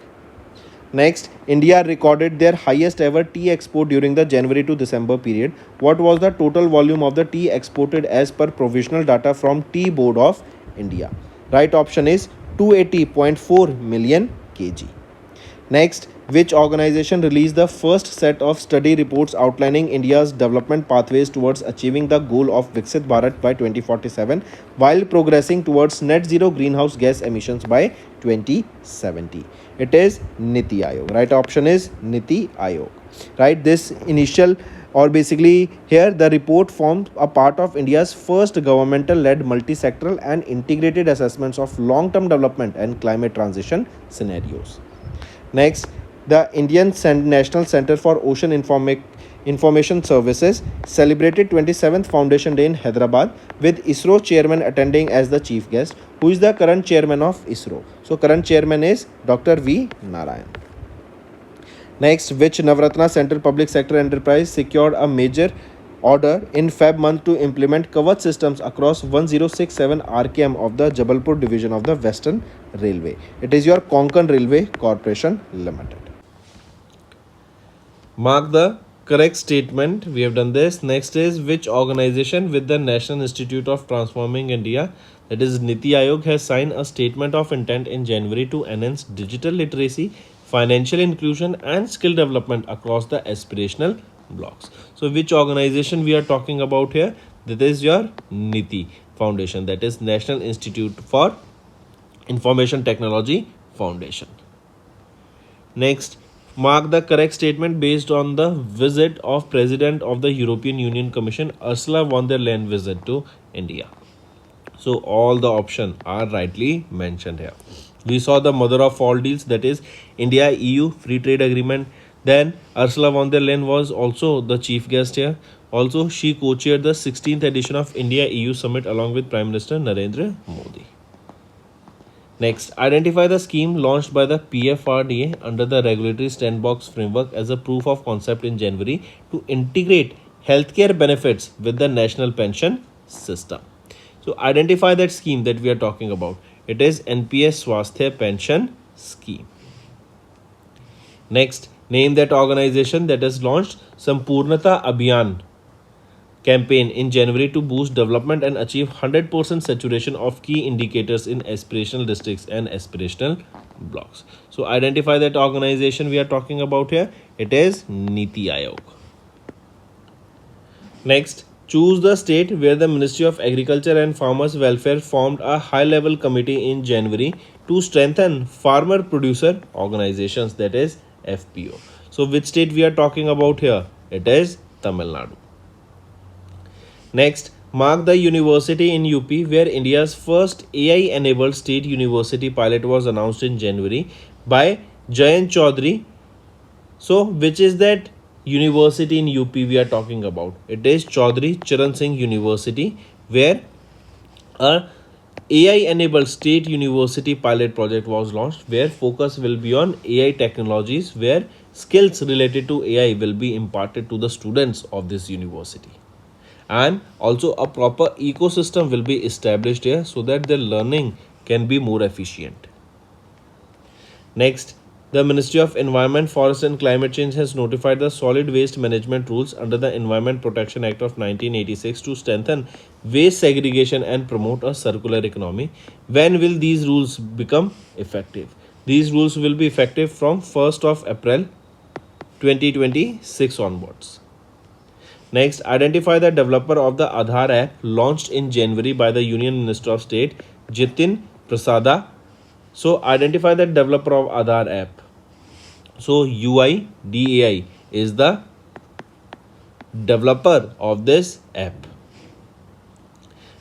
Next, India recorded their highest ever tea export during the January to December period. What was the total volume of the tea exported as per provisional data from Tea Board of India? Right option is 280.4 million kg. Next, which organization released the first set of study reports outlining India's development pathways towards achieving the goal of Viksit Bharat by 2047 while progressing towards net zero greenhouse gas emissions by 2070? It is Niti Aayog. Right option is Niti Aayog. Right, this initial or basically here the report formed a part of India's first governmental-led multi-sectoral and integrated assessments of long-term development and climate transition scenarios. Next, the Indian National Center for Ocean Information Services celebrated 27th Foundation Day in Hyderabad with ISRO chairman attending as the chief guest. Who is the current chairman of ISRO? So, current chairman is Dr. V. Narayan. Next, which Navratna Central Public Sector Enterprise secured a major order in Feb month to implement Kavach systems across 1067 RKM of the Jabalpur division of the Western Railway? It is your Konkan Railway Corporation Limited. Mark the correct statement. We have done this. Next is, which organization with the National Institute of Transforming India, that is Niti Aayog, has signed a statement of intent in January to enhance digital literacy, financial inclusion and skill development across the aspirational blocks. So which organization we are talking about here? That is your NITI Foundation, that is National Institute for Information Technology Foundation. Next, mark the correct statement based on the visit of President of the European Union Commission Ursula von der Leyen visit to India. So all the options are rightly mentioned here. We saw the mother of all deals, that is India EU free trade agreement. Then Ursula von der Leyen was also the chief guest here. Also, she co-chaired the 16th edition of India EU Summit along with Prime Minister Narendra Modi. Next, identify the scheme launched by the PFRDA under the Regulatory Sandbox Framework as a proof of concept in January to integrate healthcare benefits with the national pension system. So, identify that scheme that we are talking about. It is NPS Swasthya Pension Scheme. Next, name that organization that has launched Sampurnata Abhiyan campaign in January to boost development and achieve 100% saturation of key indicators in aspirational districts and aspirational blocks. So identify that organization we are talking about here. It is Niti Aayog. Next, choose the state where the Ministry of Agriculture and Farmers Welfare formed a high-level committee in January to strengthen farmer producer organizations, that is FPO. So which state we are talking about here? It is Tamil Nadu. Next, mark the university in UP where India's first AI-enabled state university pilot was announced in January by Jayant Chaudhary. So, which is that university in UP we are talking about? It is Chaudhary Charan Singh University, where a AI-enabled state university pilot project was launched, where focus will be on AI technologies, where skills related to AI will be imparted to the students of this university. And also a proper ecosystem will be established here so that the learning can be more efficient. Next, the Ministry of Environment, Forest and Climate Change has notified the solid waste management rules under the Environment Protection Act of 1986 to strengthen waste segregation and promote a circular economy. When will these rules become effective? These rules will be effective from 1st of April 2026 onwards. Next, identify the developer of the Aadhaar app launched in January by the Union Minister of State, Jitin Prasada. So, identify the developer of Aadhaar app. So, UIDAI is the developer of this app.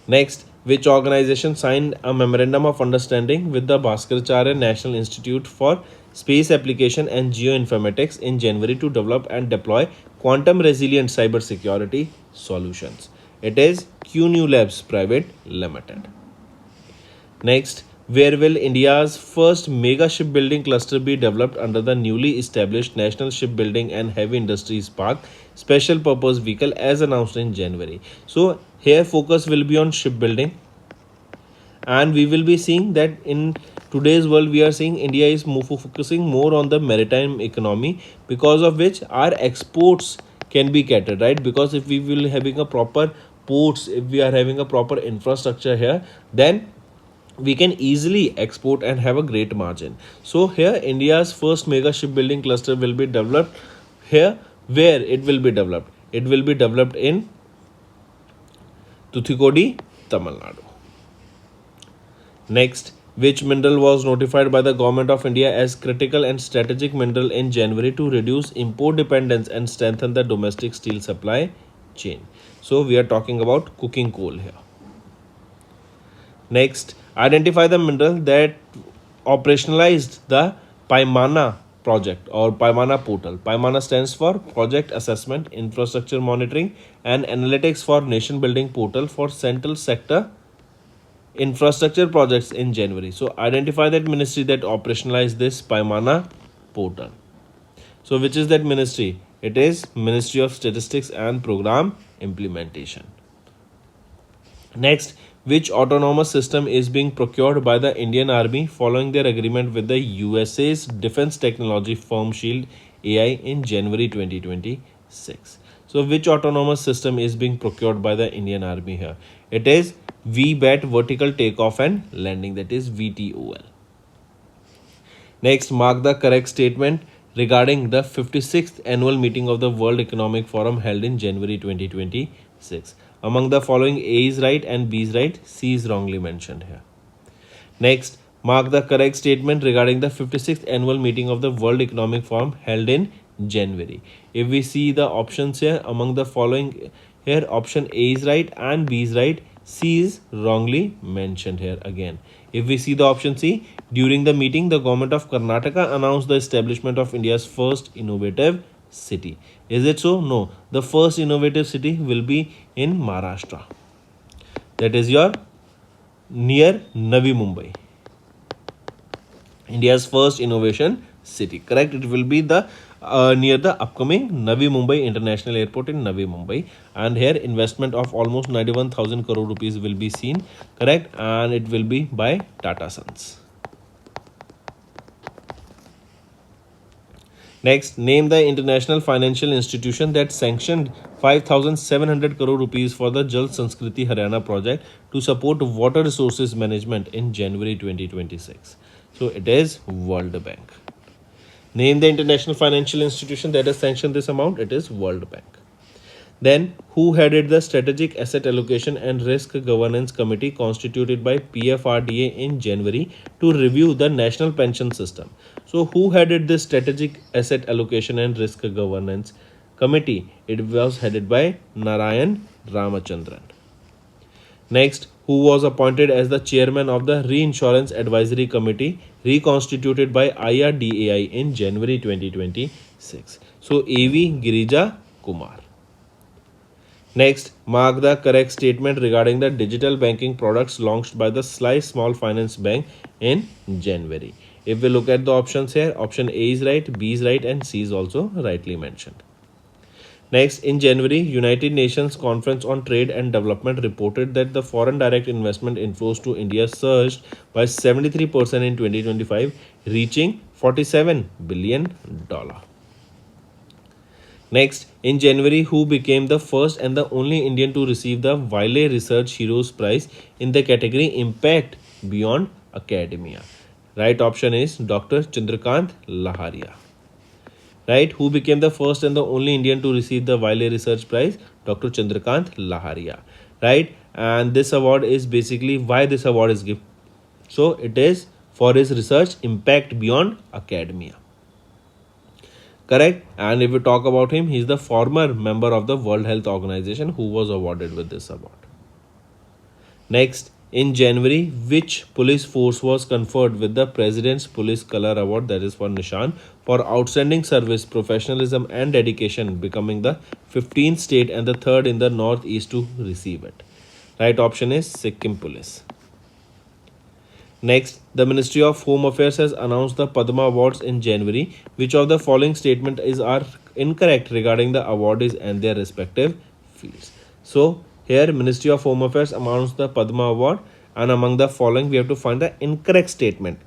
Next, which organization signed a memorandum of understanding with the Bhaskaracharya National Institute for Space Application and Geoinformatics in January to develop and deploy quantum resilient cybersecurity solutions? It is QNew Labs Private Limited. Next, where will India's first mega shipbuilding cluster be developed under the newly established National Shipbuilding and Heavy Industries Park Special Purpose Vehicle as announced in January? So, here focus will be on shipbuilding, and we will be seeing that in today's world we are seeing India is focusing more on the maritime economy, because of which our exports can be catered, right? Because if we will having a proper ports, if we are having a proper infrastructure here, then we can easily export and have a great margin. So here India's first mega shipbuilding cluster will be developed here. Where it will be developed? It will be developed in Tuticorin, Tamil Nadu. Next, which mineral was notified by the Government of India as critical and strategic mineral in January to reduce import dependence and strengthen the domestic steel supply chain? So we are talking about coking coal here. Next, identify the mineral that operationalized the Paimana project or Paimana portal. Paimana stands for Project Assessment, Infrastructure Monitoring and Analytics for Nation Building Portal for Central Sector Infrastructure Projects in January. So identify that ministry that operationalized this Paimana portal. So which is that ministry? It is Ministry of Statistics and Program Implementation. Next, which autonomous system is being procured by the Indian Army following their agreement with the USA's defense technology firm Shield AI in January 2026? So which autonomous system is being procured by the Indian Army here? It is VBAT, Vertical Takeoff and Landing, that is VTOL. Next, mark the correct statement regarding the 56th annual meeting of the World Economic Forum held in January 2026. Among the following, A is right and B is right, C is wrongly mentioned here. Next, mark the correct statement regarding the 56th annual meeting of the World Economic Forum held in January. If we see the options here, among the following, here option A is right and B is right, C is wrongly mentioned here again. If we see the option C, during the meeting, the government of Karnataka announced the establishment of India's first innovative city. Is it so? No. The first innovative city will be in Maharashtra. That is your near Navi Mumbai. India's first innovation city. Correct. It will be the near the upcoming Navi Mumbai International Airport in Navi Mumbai, and here investment of almost 91,000 crore rupees will be seen. Correct, and it will be by Tata Sons. Next, name the international financial institution that sanctioned 5,700 crore rupees for the Jal Sanskriti Haryana project to support water resources management in January 2026. So it is World Bank. Name the international financial institution that has sanctioned this amount. It is World Bank. Then, who headed the Strategic Asset Allocation and Risk Governance Committee constituted by PFRDA in January to review the national pension system? So, who headed this Strategic Asset Allocation and Risk Governance Committee? It was headed by Narayan Ramachandran. Next, who was appointed as the chairman of the Reinsurance Advisory Committee reconstituted by IRDAI in January 2026? So, A.V. Girija Kumar. Next, mark the correct statement regarding the digital banking products launched by the Slice Small Finance Bank in January. If we look at the options here, option A is right, B is right, and C is also rightly mentioned. Next, in January, United Nations Conference on Trade and Development reported that the foreign direct investment inflows to India surged by 73% in 2025, reaching $47 billion. Next, in January, who became the first and the only Indian to receive the Wiley Research Heroes Prize in the category Impact Beyond Academia? Right option is Dr. Chandrakant Laharia. Right, who became the first and the only Indian to receive the Wiley Research Prize? Dr. Chandrakant Laharia. Right, and this award is basically why this award is given. So it is for his research impact beyond academia. Correct. And if we talk about him, he is the former member of the World Health Organization who was awarded with this award. Next, in January, which police force was conferred with the President's Police Color Award, that is for Nishan, for outstanding service, professionalism and dedication, becoming the 15th state and the third in the Northeast to receive it? Right option is Sikkim Police. Next, the Ministry of Home Affairs has announced the Padma Awards in January. Which of the following statements are incorrect regarding the awardees and their respective fields? So, here Ministry of Home Affairs announced the Padma Award, and among the following we have to find the incorrect statement.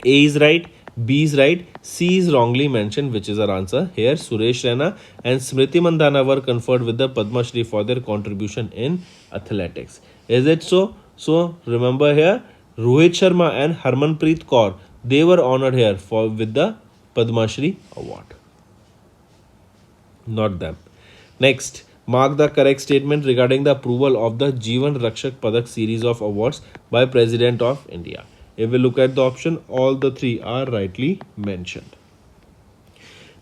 A is right, B is right, C is wrongly mentioned, which is our answer. Here Suresh Raina and Smriti Mandhana were conferred with the Padma Shri for their contribution in athletics. Is it so? So remember here, Rohit Sharma and Harmanpreet Kaur, they were honored here with the Padma Shri award. Not them. Next, mark the correct statement regarding the approval of the Jeevan Rakshak Padak series of awards by President of India. If we look at the option, all the three are rightly mentioned.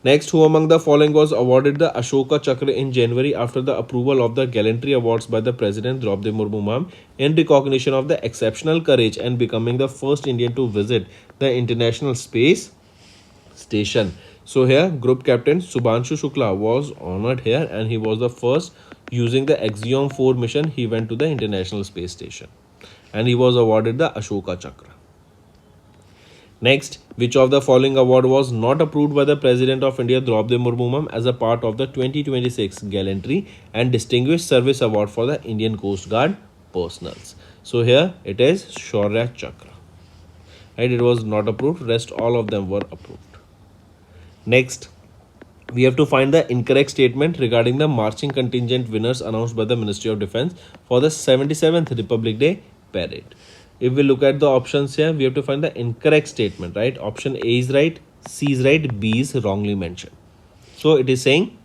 Next, who among the following was awarded the Ashoka Chakra in January after the approval of the Gallantry Awards by the President Draupadi Murmu Ma'am in recognition of the exceptional courage and becoming the first Indian to visit the International Space Station? So here, Group Captain Subhanshu Shukla was honored here, and he was the first using the Axiom 4 mission. He went to the International Space Station and he was awarded the Ashoka Chakra. Next, which of the following award was not approved by the President of India Draupadi Murmu Ma'am as a part of the 2026 Gallantry and Distinguished Service Award for the Indian Coast Guard Personals? So here it is Shaurya Chakra. Right, it was not approved. Rest all of them were approved. Next, we have to find the incorrect statement regarding the marching contingent winners announced by the Ministry of Defence for the 77th Republic Day Parade. If we look at the options here, we have to find the incorrect statement, right? Option A is right, C is right, B is wrongly mentioned. So it is saying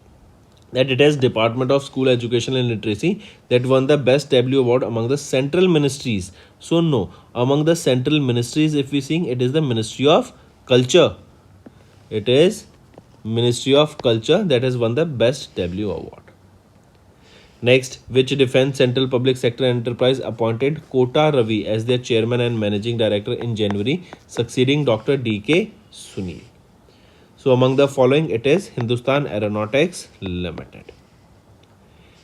that it has Department of School Education and Literacy that won the Best W award among the central ministries. So no, among the central ministries, if we see, it is the Ministry of Culture. It is Ministry of Culture that has won the Best W award. Next, which defense central public sector enterprise appointed Kota Ravi as their chairman and managing director in January, succeeding Dr. D.K. Sunil? So among the following, it is Hindustan Aeronautics Limited.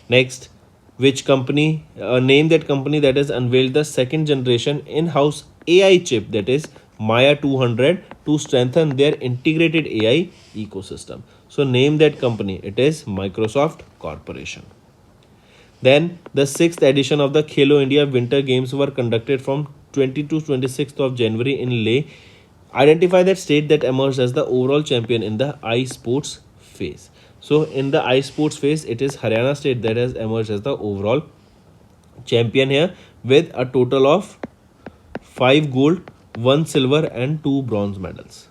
Next, which company, name that company that has unveiled the second generation in-house AI chip, that is Maya 200, to strengthen their integrated AI ecosystem. So name that company, it is Microsoft Corporation. Then the 6th edition of the Khelo India Winter Games were conducted from 20 to 26th of January in Leh. Identify that state that emerged as the overall champion in the ice sports phase. So in the ice sports phase, it is Haryana state that has emerged as the overall champion here with a total of 5 gold, 1 silver and 2 bronze medals.